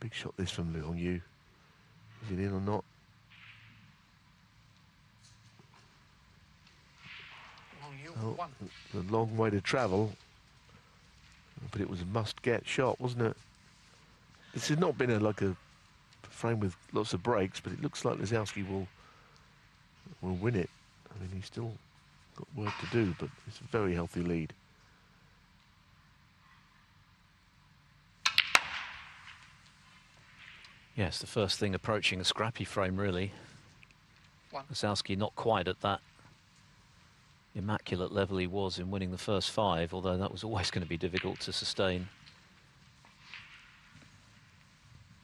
Big shot this from Hongyu. Is it in or not? Hongyu, one. A long way to travel, but it was a must-get shot, wasn't it? This has not been like a frame with lots of breaks, but it looks like Lisowski will win it. I mean, he's still got work to do, but it's a very healthy lead. Yes, the first thing approaching a scrappy frame, really. One. Lisowski not quite at that immaculate level he was in winning the first 5, although that was always going to be difficult to sustain.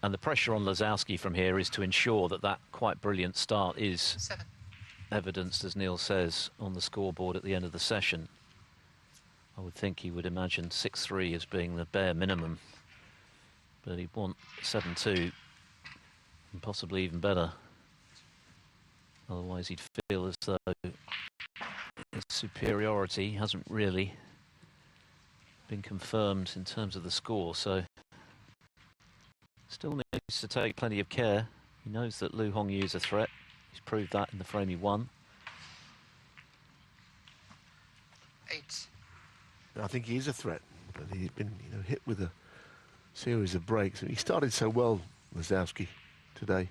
And the pressure on Lisowski from here is to ensure that that quite brilliant start is 7. evidenced, as Neil says, on the scoreboard at the end of the session. I would think he would imagine 6-3 as being the bare minimum, but he'd want 7-2 and possibly even better. Otherwise he'd feel as though his superiority hasn't really been confirmed in terms of the score, so still needs to take plenty of care. He knows that Lu Hongyu is a threat. He's proved that in the frame he won. 8. I think he is a threat, but he's been hit with a series of breaks. He started so well, Lisowski, today.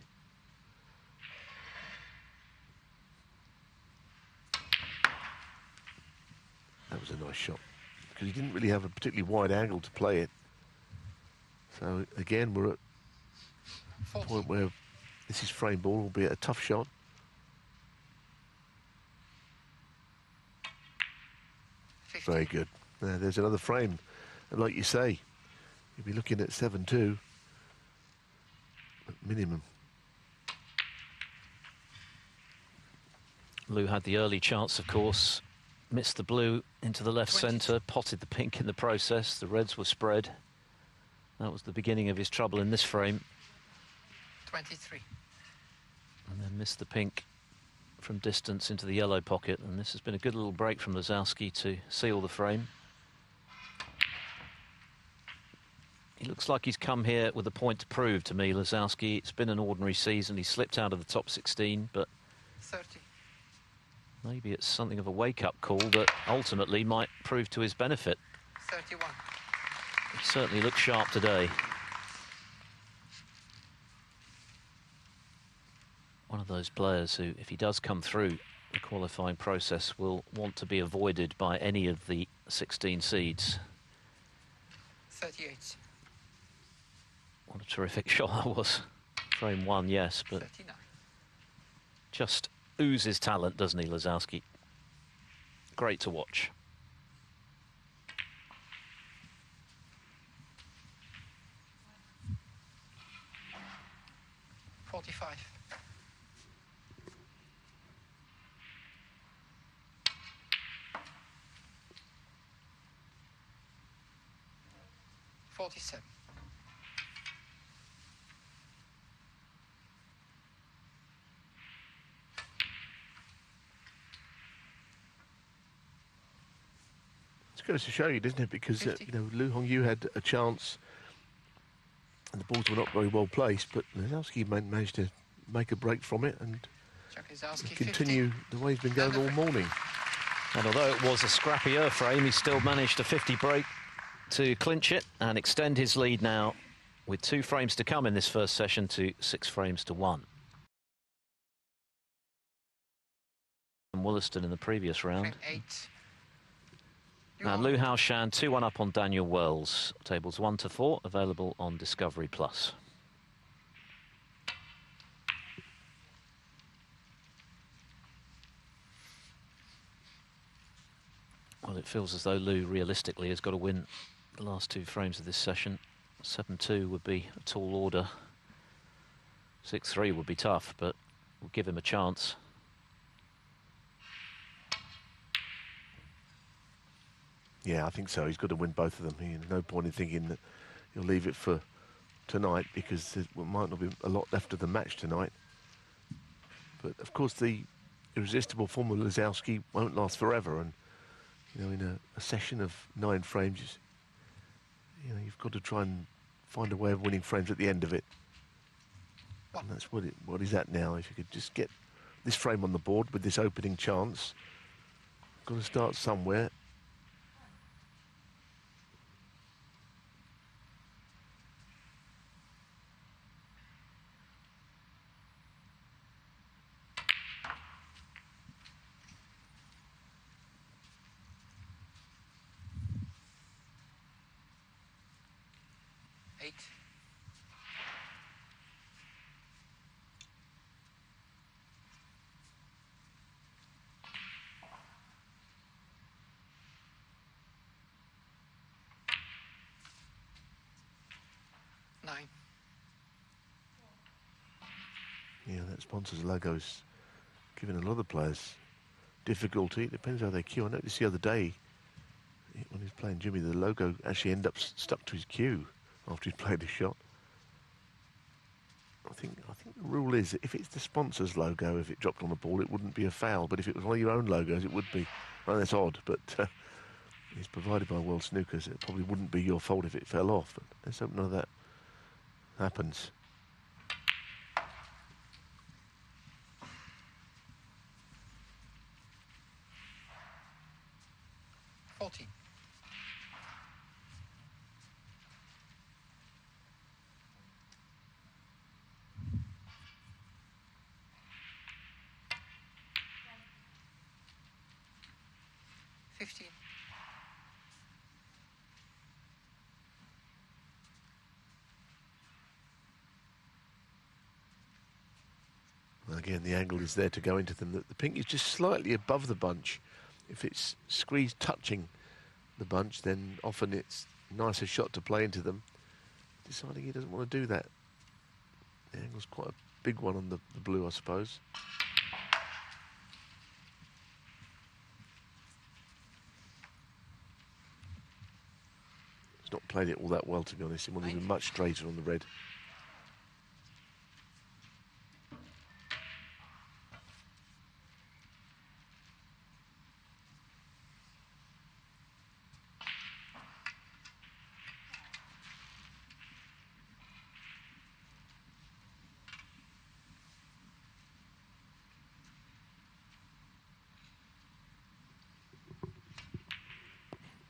That was a nice shot, because he didn't really have a particularly wide angle to play it. So again, we're at a point where this is frame ball, albeit a tough shot. 50. Very good. There's another frame. And like you say, you'll be looking at 7-2 at minimum. Lu had the early chance, of course. Missed the blue into the left 20. centre, potted the pink in the process. The reds were spread. That was the beginning of his trouble in this frame. 23. And then missed the pink from distance into the yellow pocket. And this has been a good little break from Lisowski to seal the frame. He looks like he's come here with a point to prove to me, Lisowski. It's been an ordinary season. He slipped out of the top 16, but 30. maybe it's something of a wake-up call that ultimately might prove to his benefit. 31. He certainly looks sharp today. One of those players who, if he does come through the qualifying process, will want to be avoided by any of the 16 seeds. 38. What a terrific shot that was. Frame 1, yes, but 39. just oozes talent, doesn't he, Lisowski? Great to watch. 45. 47. It goes to show you, doesn't it? Because Lu Hongyu had a chance, and the balls were not very well placed. But Lisowski managed to make a break from it and continue the way he's been going all morning. And although it was a scrappier frame, he still managed a 50 break to clinch it and extend his lead now, with 2 frames to come in this first session, to 6 frames to 1. And Wollaston in the previous round. 8. Now Liu Haoshan 2-1 up on Daniel Wells. Tables 1 to 4 available on Discovery Plus. Well, it feels as though Liu realistically has got to win the last 2 frames of this session. 7-2 would be a tall order. 6-3 would be tough, but we'll give him a chance. Yeah, I think so. He's got to win both of them. There's no point in thinking that he'll leave it for tonight, because there might not be a lot left of the match tonight. But of course, the irresistible form of Lisowski won't last forever, and in a session of 9 frames, you've got to try and find a way of winning frames at the end of it. And that's what he's at now. If you could just get this frame on the board with this opening chance, got to start somewhere. Eight. Nine. Yeah, that sponsor's logo's giving a lot of players difficulty. It depends how they cue. I noticed the other day when he was playing Jimmy, the logo actually ended up stuck to his cue after he'd played a shot. I think the rule is that if it's the sponsor's logo, if it dropped on the ball, it wouldn't be a foul. But if it was one of your own logos, it would be. Well, that's odd, but it's provided by World Snooker, so it probably wouldn't be your fault if it fell off. But let's hope none of that happens. Fourteen. 15. Again, the angle is there to go into them. The pink is just slightly above the bunch. If it's squeezed touching the bunch, then often it's a nicer shot to play into them. Deciding he doesn't want to do that. The angle's quite a big one on the blue, I suppose. He's not played it all that well, to be honest. He wanted to be much straighter on the red.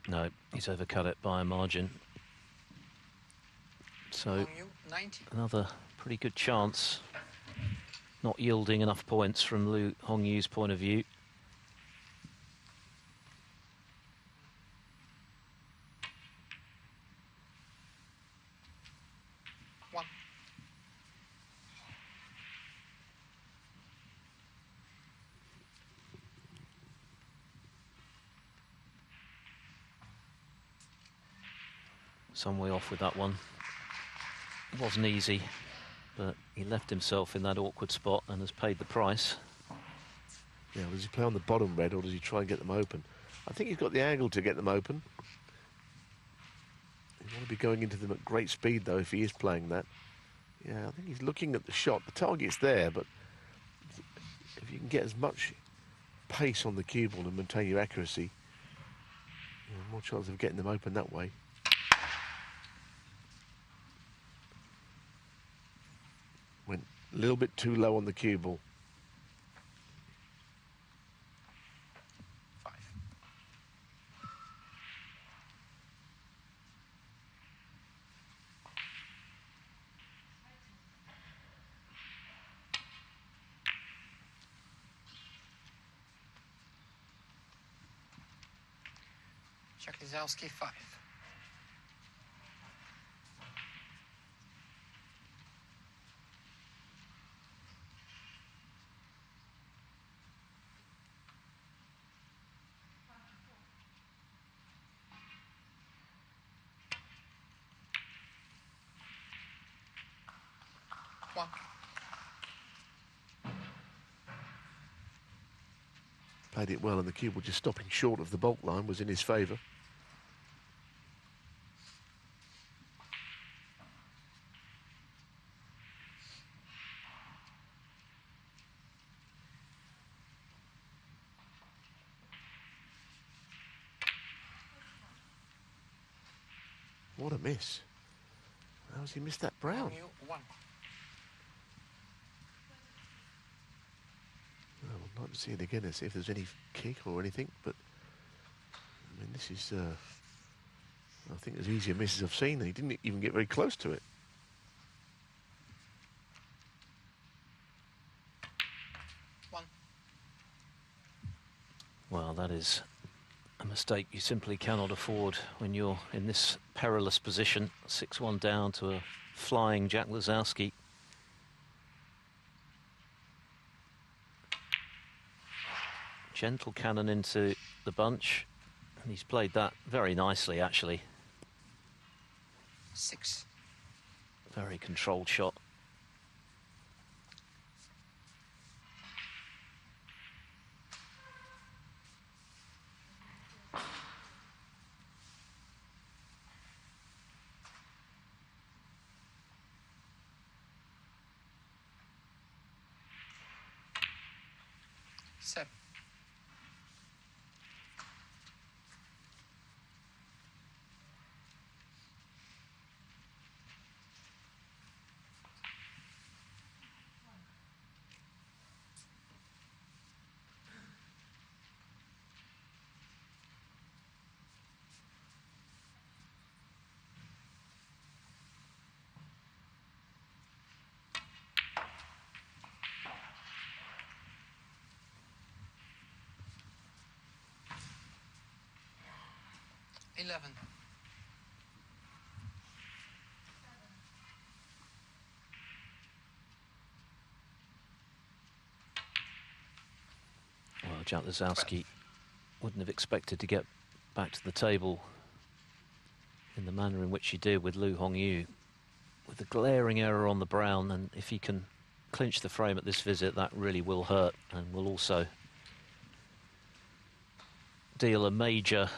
No, he's overcut it by a margin. So Hongyu, 90. another pretty good chance. Not yielding enough points from Hongyu's point of view. One. Some way off with that one. It wasn't easy, but he left himself in that awkward spot and has paid the price. Yeah, does he play on the bottom red or does he try and get them open? I think he's got the angle to get them open. You want to be going into them at great speed, though, if he is playing that. Yeah, I think he's looking at the shot. The target's there, but if you can get as much pace on the cue ball and maintain your accuracy, more chance of getting them open that way. Went a little bit too low on the cue ball. 5. Check Lisowski, 5. One. Played it well, and the cue ball just stopping short of the bulk line was in his favour. What a miss. How's he missed that brown? Hongyu, 1. Well, I'd like to see it again and see if there's any kick or anything, but I mean, this is, I think, as easy a miss as I've seen. He didn't even get very close to it. 1. Well, that is a mistake you simply cannot afford when you're in this perilous position. 6-1 down to a flying Jack Lisowski. Gentle cannon into the bunch, and he's played that very nicely, actually. 6. Very controlled shot. Seven. Eleven. Well, Jack Lisowski wouldn't have expected to get back to the table in the manner in which he did with Lu Hongyu, with a glaring error on the brown, and if he can clinch the frame at this visit, that really will hurt and will also deal a major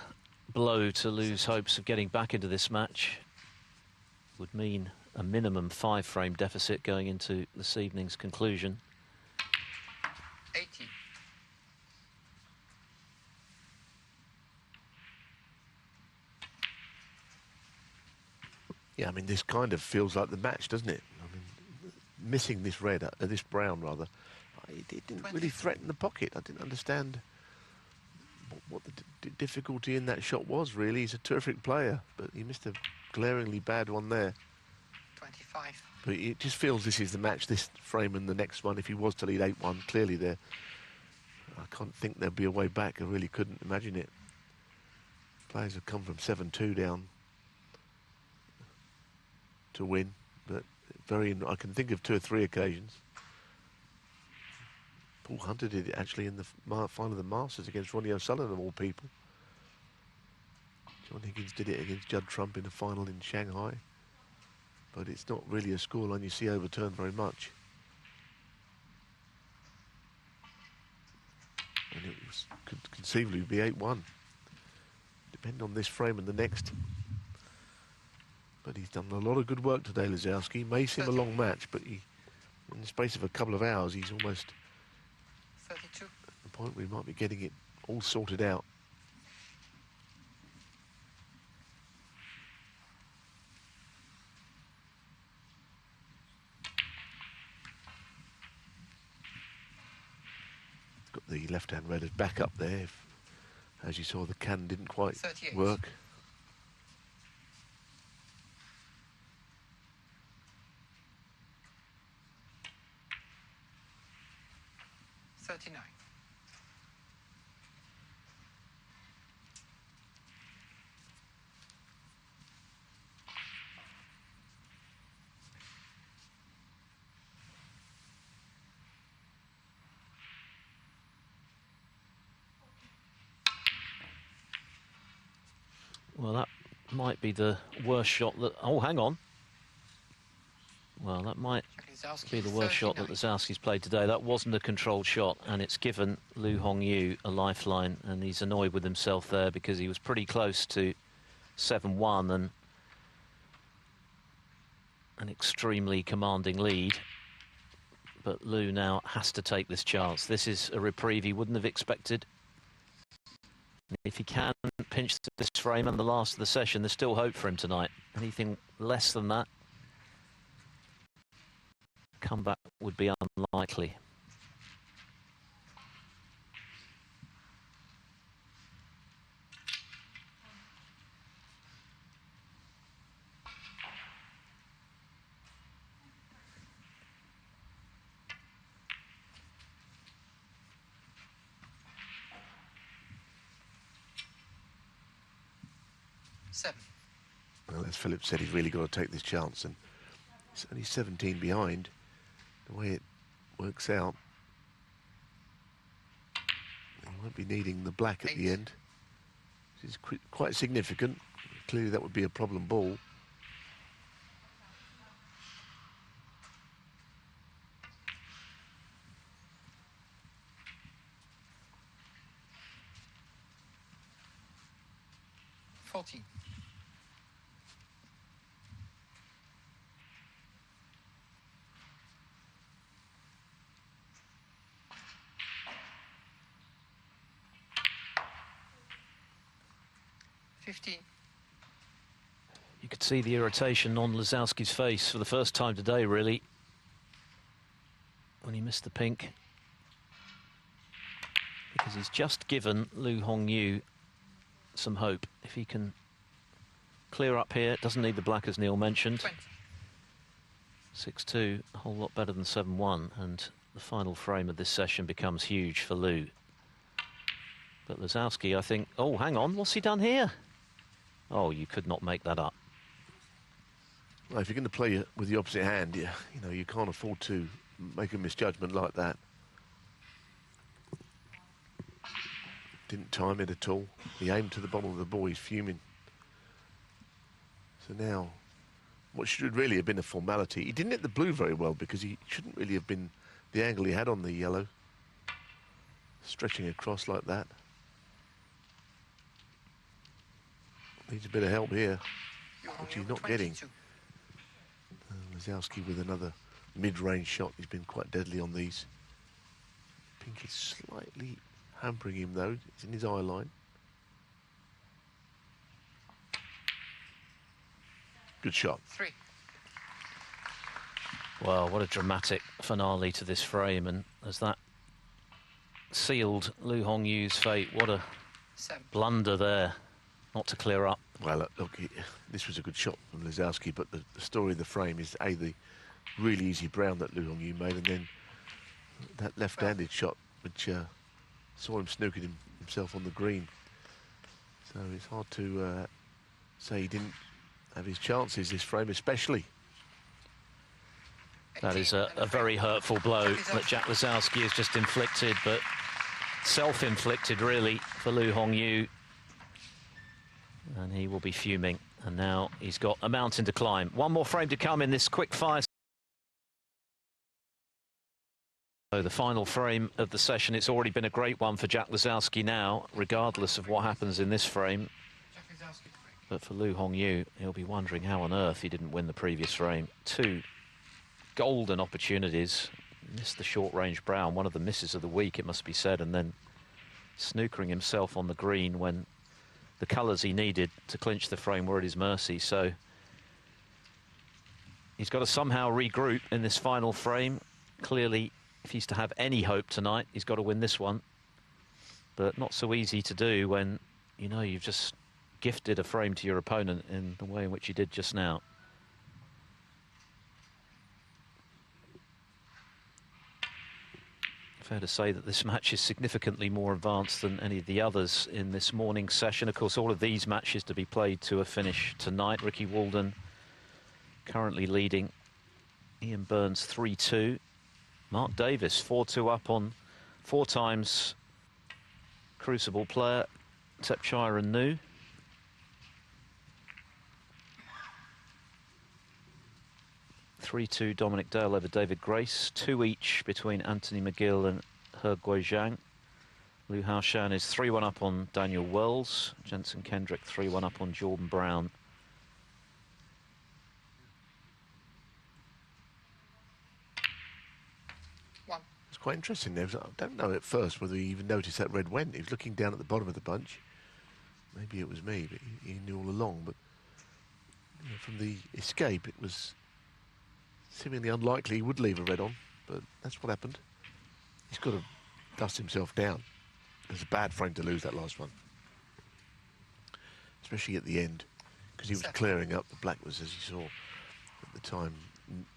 blow to Lu's hopes of getting back into this match. Would mean a minimum 5-frame deficit going into this evening's conclusion. 80. Yeah, I mean, this kind of feels like the match, doesn't it? I mean, missing this red, this brown rather, it didn't really threaten the pocket. I didn't understand what the difficulty in that shot was, really. He's a terrific player, but he missed a glaringly bad one there. 25. But it just feels this is the match, this frame and the next one. If he was to lead 8-1, clearly there, I can't think there'd be a way back. I really couldn't imagine it. Players have come from 7-2 down to win, but I can think of 2 or 3 occasions. Paul Hunter did it actually in the final of the Masters against Ronnie O'Sullivan, of all people. John Higgins did it against Judd Trump in the final in Shanghai. But it's not really a scoreline you see overturned very much. And it could conceivably be 8-1. Depend on this frame and the next. But he's done a lot of good work today, Lisowski. May seem a long match, but in the space of a couple of hours, he's almost 32. at the point where he might be getting it all sorted out. Got the left-hand red as back up there. As you saw, the cannon didn't quite 38. work. Well, that might be the worst shot that... Oh, hang on. Well, that might be the worst shot that Lisowski's played today. That wasn't a controlled shot, and it's given Lu Hongyu a lifeline, and he's annoyed with himself there because he was pretty close to 7-1 and an extremely commanding lead. But Lu now has to take this chance. This is a reprieve he wouldn't have expected. If he can pinch this frame and the last of the session, there's still hope for him tonight. Anything less than that, comeback would be unlikely. Well, as Philip said, he's really got to take this chance, and it's only 17 behind. The way it works out, he won't be needing the black at the end, which is quite significant. Clearly that would be a problem ball. You could see the irritation on Lisowski's face for the first time today, really, when he missed the pink. Because he's just given Hongyu some hope. If he can clear up here, doesn't need the black as Neil mentioned. 6-2, a whole lot better than 7-1, and the final frame of this session becomes huge for Liu. But Lisowski, I think, oh, hang on, what's he done here? Oh, you could not make that up. Well, if you're going to play with the opposite hand, you know, you can't afford to make a misjudgment like that. Didn't time it at all. He aimed to the bottom of the ball, he's fuming. So now, what should really have been a formality, he didn't hit the blue very well because he shouldn't really have been the angle he had on the yellow. Stretching across like that. Needs a bit of help here, which he's not getting. Lisowski with another mid-range shot. He's been quite deadly on these. Pink is slightly hampering him though. It's in his eye line. Good shot. 3. Well, what a dramatic finale to this frame, and as that sealed Hongyu's fate, what a blunder there, not to clear up. Well, look, this was a good shot from Lisowski, but the story of the frame is the really easy brown that Hongyu made, and then that left-handed shot, which saw him snooking himself on the green. So it's hard to say he didn't have his chances this frame, especially. That is a very hurtful blow that Jack Lisowski has just inflicted, but self-inflicted really for Hongyu. And he will be fuming. And now he's got a mountain to climb. One more frame to come in this quick fire. So the final frame of the session, it's already been a great one for Jack Lisowski now, regardless of what happens in this frame. But for Hongyu, he'll be wondering how on earth he didn't win the previous frame. 2 golden opportunities. Missed the short-range brown, one of the misses of the week, it must be said, and then snookering himself on the green when the colours he needed to clinch the frame were at his mercy. So he's got to somehow regroup in this final frame. Clearly, if he's to have any hope tonight, he's got to win this one. But not so easy to do when, you know, you've just gifted a frame to your opponent in the way in which you did just now. Fair to say that this match is significantly more advanced than any of the others in this morning's session. Of course, all of these matches to be played to a finish tonight. Ricky Walden currently leading Ian Burns 3-2. Mark Davis 4-2 up on 4 times Crucible player Tepchire and New. (3-2) Dominic Dale over David Grace. 2 each between Anthony McGill and He Guizhang. Liu Haoshan is 3-1 up on Daniel Wells. Jensen Kendrick 3-1 up on Jordan Brown. It's quite interesting there. I don't know at first whether he even noticed that red went. He was looking down at the bottom of the bunch. Maybe it was me, but he knew all along. But you know, from the escape, it was seemingly unlikely he would leave a red on, but that's what happened. He's got to dust himself down. It was a bad frame to lose that last one, especially at the end, because he was clearing up. The black was, as you saw at the time,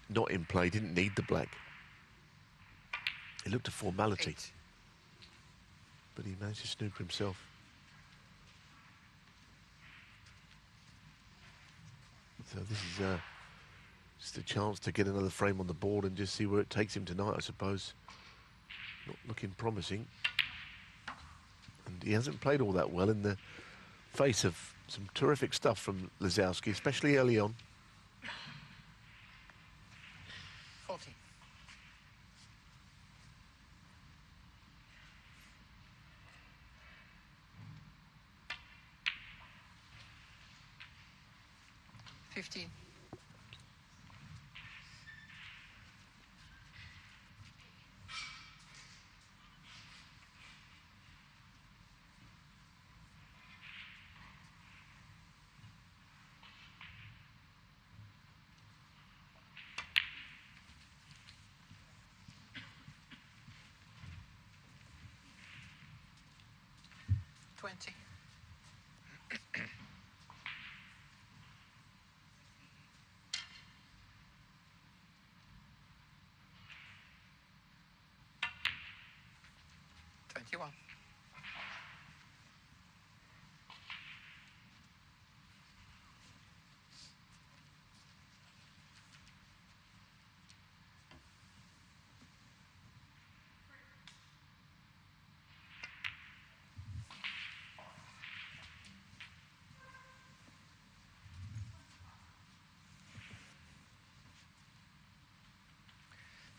not in play, didn't need the black. It looked a formality, but he managed to snooker himself. So this is just a chance to get another frame on the board and just see where it takes him tonight, I suppose. Not looking promising. And he hasn't played all that well in the face of some terrific stuff from Lisowski, especially early on. 40. $15. 20. $21.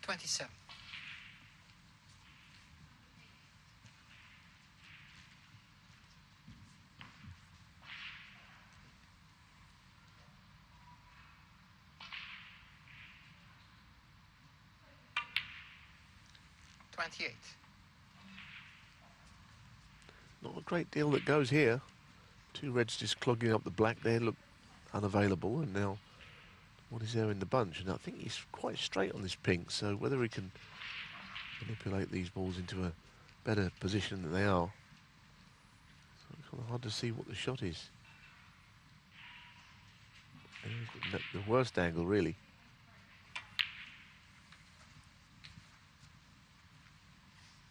27. 28. Not a great deal that goes here. Two reds just clogging up the black there, look unavailable, and now what is there in the bunch? And I think he's quite straight on this pink, so whether he can manipulate these balls into a better position than they are, it's kind of hard to see what the shot is. And he's got the worst angle, really.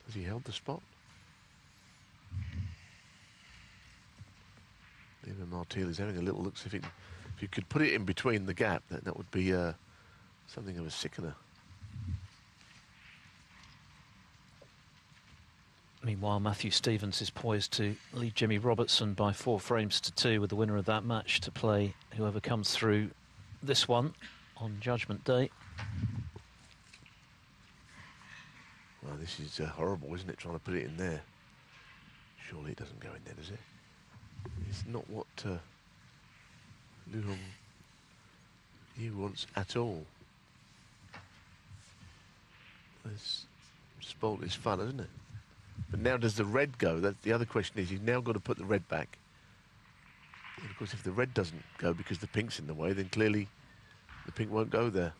Has he held the spot? Even Martil is having a little look. So if you could put it in between the gap, that would be something of a sickener. Meanwhile, Matthew Stevens is poised to lead Jimmy Robertson by 4 frames to 2, with the winner of that match to play whoever comes through this one on Judgment Day. Well, this is horrible, isn't it, trying to put it in there? Surely it doesn't go in there, does it? It's not what Lu Hongyu wants at all. It's spoiled his fun, isn't it? But now does the red go? That's the other question is, he's now got to put the red back. And of course, if the red doesn't go because the pink's in the way, then clearly the pink won't go there.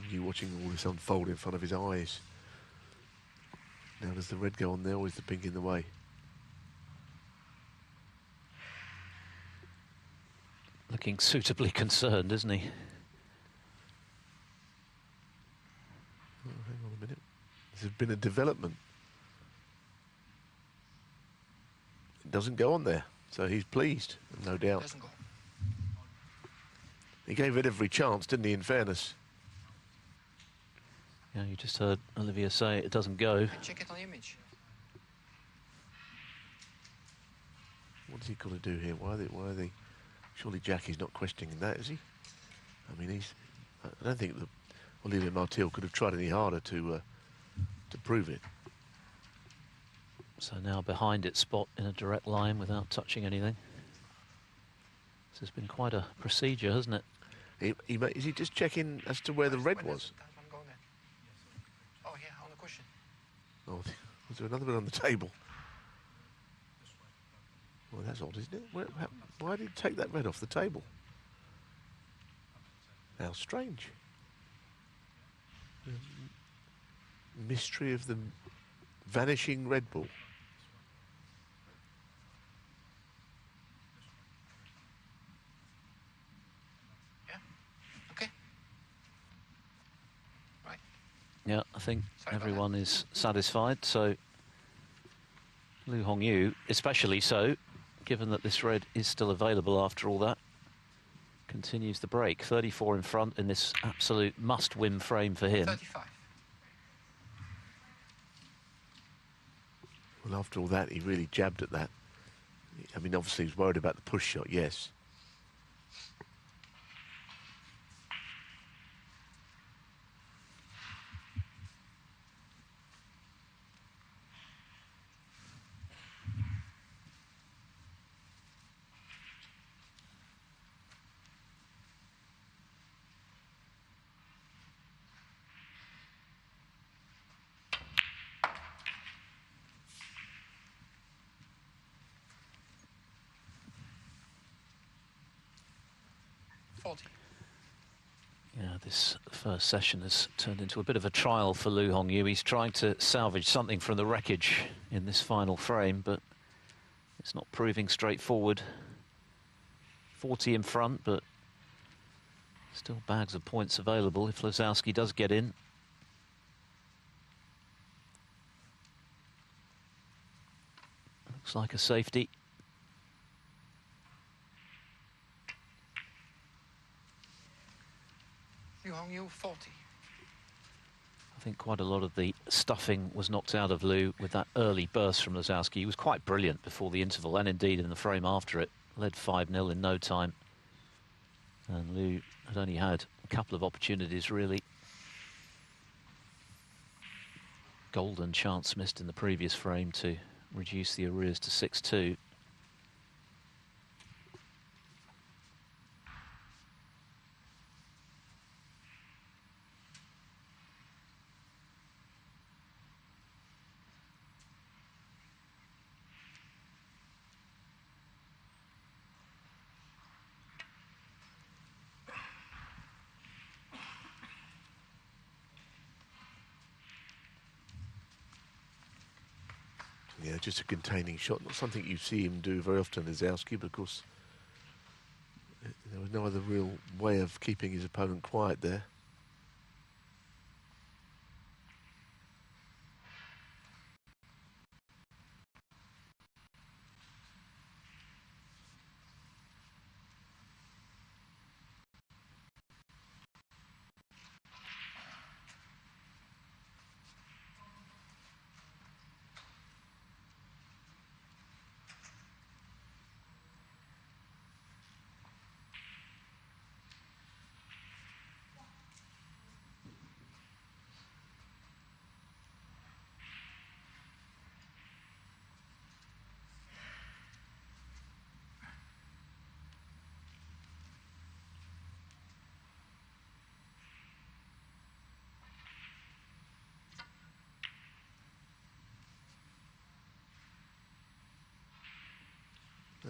You watching all this unfold in front of his eyes. Now does the red go on there, or is the pink in the way? Looking suitably concerned, isn't he? Oh, hang on a minute. There's been a development. It doesn't go on there, so he's pleased, no doubt. Doesn't go. He gave it every chance, didn't he, in fairness? Yeah, you just heard Olivia say it doesn't go. Check it on the image. What's he got to do here? Why are they? Surely Jackie's not questioning that, is he? I mean, I don't think that Olivia Martil could have tried any harder to prove it. So now behind its spot in a direct line without touching anything. This has been quite a procedure, hasn't it? Is he just checking as to where the red was? Oh, yeah, on the cushion. Oh, Was there another one on the table? Well, that's odd, isn't it? Why did he take that red off the table? How strange. The mystery of the vanishing red ball. Yeah. Okay. Right. Yeah, I think Sorry about everyone that. is satisfied. So Lu Hongyu, especially so, given that this red is still available after all that, continues the break. 34 in front in this absolute must-win frame for him. 35. Well, after all that, he really jabbed at that. I mean, obviously he was worried about the push shot, yes. Yeah, this first session has turned into a bit of a trial for Lu Hongyu. He's trying to salvage something from the wreckage in this final frame, but it's not proving straightforward. 40 in front, but still bags of points available if Lisowski does get in. Looks like a safety. Hongyu 40. I think quite a lot of the stuffing was knocked out of Lu with that early burst from Lisowski. He was quite brilliant before the interval and indeed in the frame after it. Led 5-0 in no time. And Lu had only had a couple of opportunities really. Golden chance missed in the previous frame to reduce the arrears to 6-2. Yeah, just a containing shot, not something you see him do very often, Lisowski, but of course there was no other real way of keeping his opponent quiet there.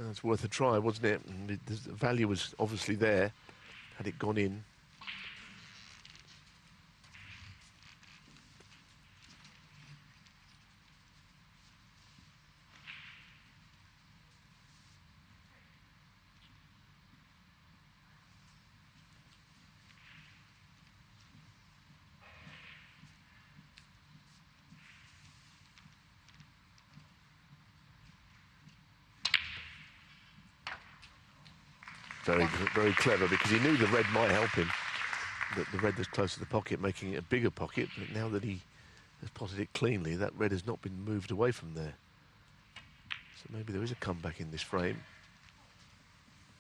It's worth a try, wasn't it? And the value was obviously there, had it gone in. Very clever, because he knew the red might help him. That the red that's close to the pocket, making it a bigger pocket. But now that he has potted it cleanly, that red has not been moved away from there. So maybe there is a comeback in this frame.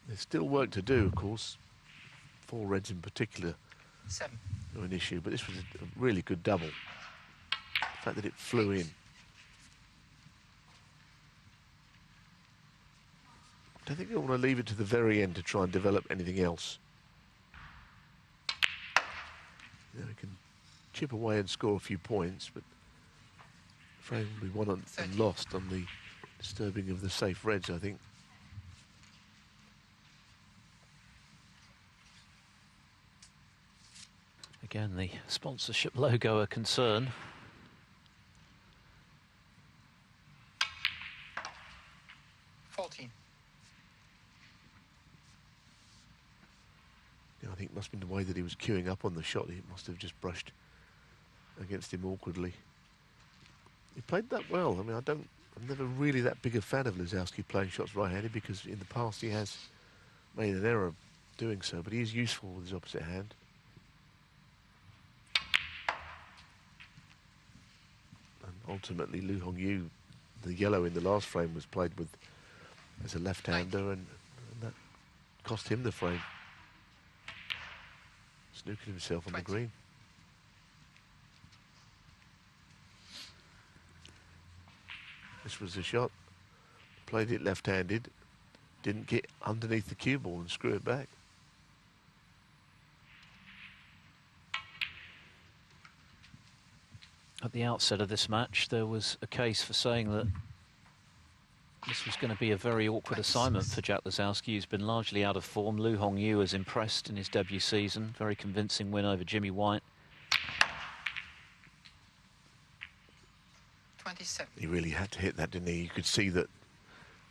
There's still work to do, of course. 4 reds in particular 7. are an issue, but this was a really good double. The fact that it flew in. I don't think you want to leave it to the very end to try and develop anything else. You know, he can chip away and score a few points, but frame will be won and lost on the disturbing of the safe reds, I think. Again, the sponsorship logo a concern. Yeah, I think it must have been the way that he was queuing up on the shot. He must have just brushed against him awkwardly. He played that well. I mean, I'm never really that big a fan of Lisowski playing shots right-handed, because in the past he has made an error doing so, but he is useful with his opposite hand. And ultimately, Hongyu, the yellow in the last frame, was played with as a left-hander, and that cost him the frame. Snookered himself on the green. This was the shot. Played it left-handed. Didn't get underneath the cue ball and screw it back. At the outset of this match, there was a case for saying that this was going to be a very awkward assignment for Jack Lisowski, who's been largely out of form. Hongyu has impressed in his debut season. Very convincing win over Jimmy White. 27. He really had to hit that, didn't he? You could see that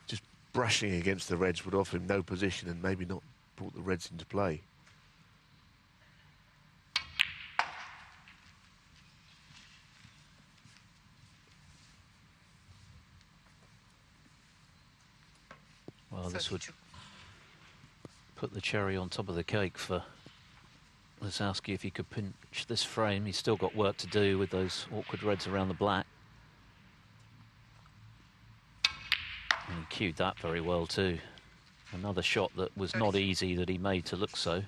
just brushing against the reds would offer him no position and maybe not brought the reds into play. Well, this would put the cherry on top of the cake for Lisowski if he could pinch this frame. He's still got work to do with those awkward reds around the black. And he cued that very well too. Another shot that was not easy that he made to look so.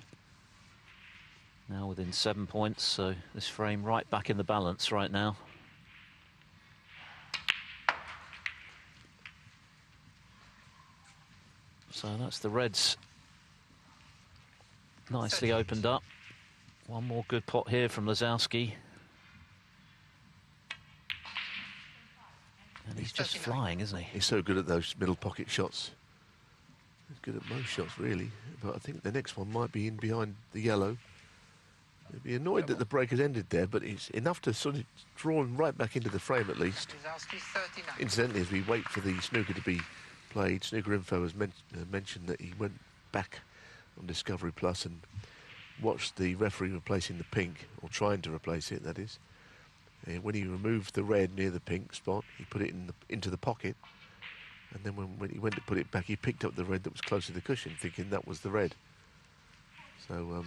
Now within 7 points, so this frame right back in the balance right now. So that's the reds nicely opened up. One more good pot here from Lisowski. And he's just flying, isn't he? He's so good at those middle pocket shots. He's good at most shots, really. But I think the next one might be in behind the yellow. He'll be annoyed that the break has ended there, but it's enough to sort of draw him right back into the frame at least. Incidentally, as we wait for the snooker to be played, Snooker Info has mentioned that he went back on Discovery Plus and watched the referee replacing the pink, or trying to replace it, that is. And when he removed the red near the pink spot, he put it into the pocket, and then when he went to put it back, he picked up the red that was close to the cushion, thinking that was the red. So,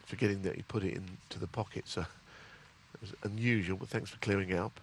forgetting that he put it into the pocket, so it was unusual, but thanks for clearing it up.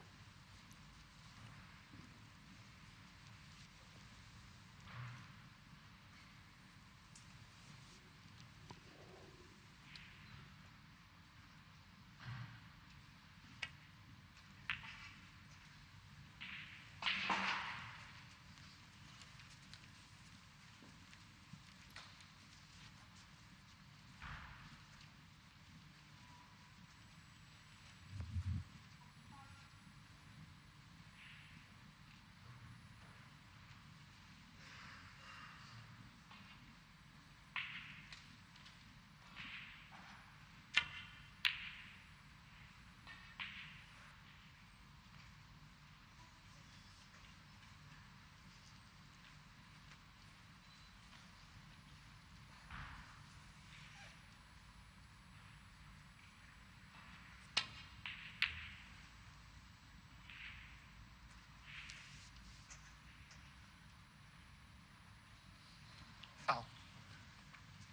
Foul.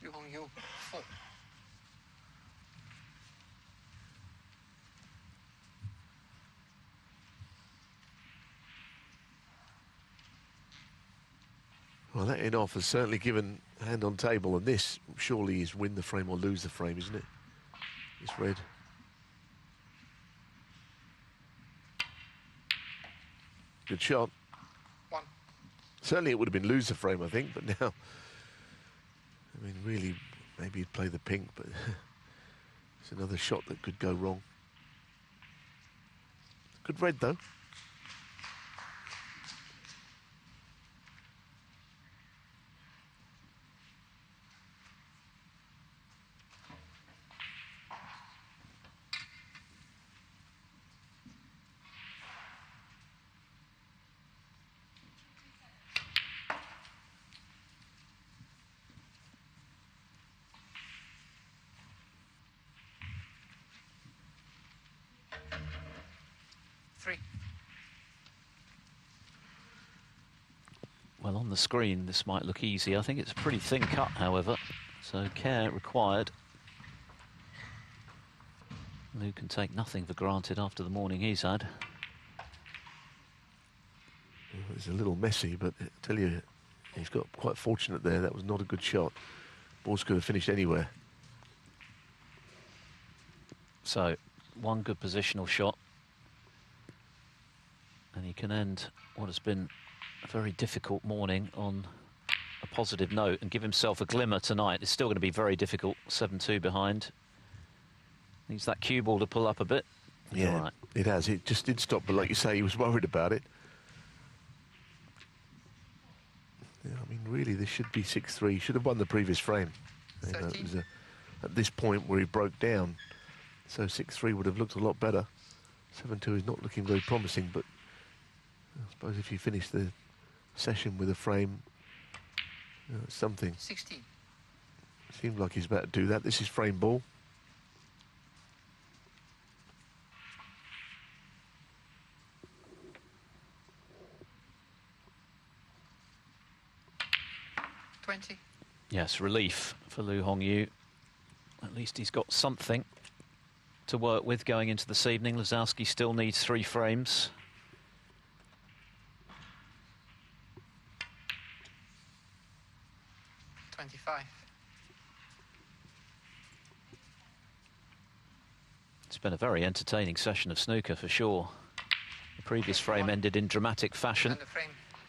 Hongyu, 4. Well, that in-off has certainly given hand on table, and this surely is win the frame or lose the frame, isn't it? It's red. Good shot. 1. Certainly it would have been lose the frame, I think, but now, I mean, really, maybe he'd play the pink, but it's another shot that could go wrong. Good red, though. 3. Well, on the screen, this might look easy. I think it's a pretty thin cut, however, so care required. Lou can take nothing for granted after the morning he's had. It's a little messy, but I tell you, he's got quite fortunate there. That was not a good shot. Balls could have finished anywhere. So, one good positional shot. And he can end what has been a very difficult morning on a positive note and give himself a glimmer tonight. It's still going to be very difficult, 7-2 behind. Needs that cue ball to pull up a bit. Yeah, right. It has. It just did stop, but like you say, he was worried about it. Yeah, I mean, really, this should be 6-3. Should have won the previous frame. You know, it was at this point where he broke down. So 6-3 would have looked a lot better. 7-2 is not looking very promising, but I suppose if you finish the session with a frame, something. 16. Seemed like he's about to do that. This is frame ball. Yes, relief for Liu Hongyu. At least he's got something to work with going into this evening. Lisowski still needs 3 frames. It's been a very entertaining session of snooker for sure. The previous frame ended in dramatic fashion.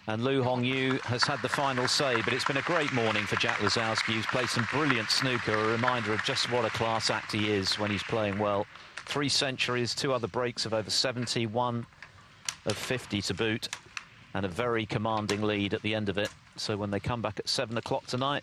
And Liu Hongyu has had the final say, but it's been a great morning for Jack Lisowski, who's played some brilliant snooker, a reminder of just what a class act he is when he's playing well. 3 centuries, 2 other breaks of over 70, 1 of 50 to boot, and a very commanding lead at the end of it. So when they come back at 7 o'clock tonight,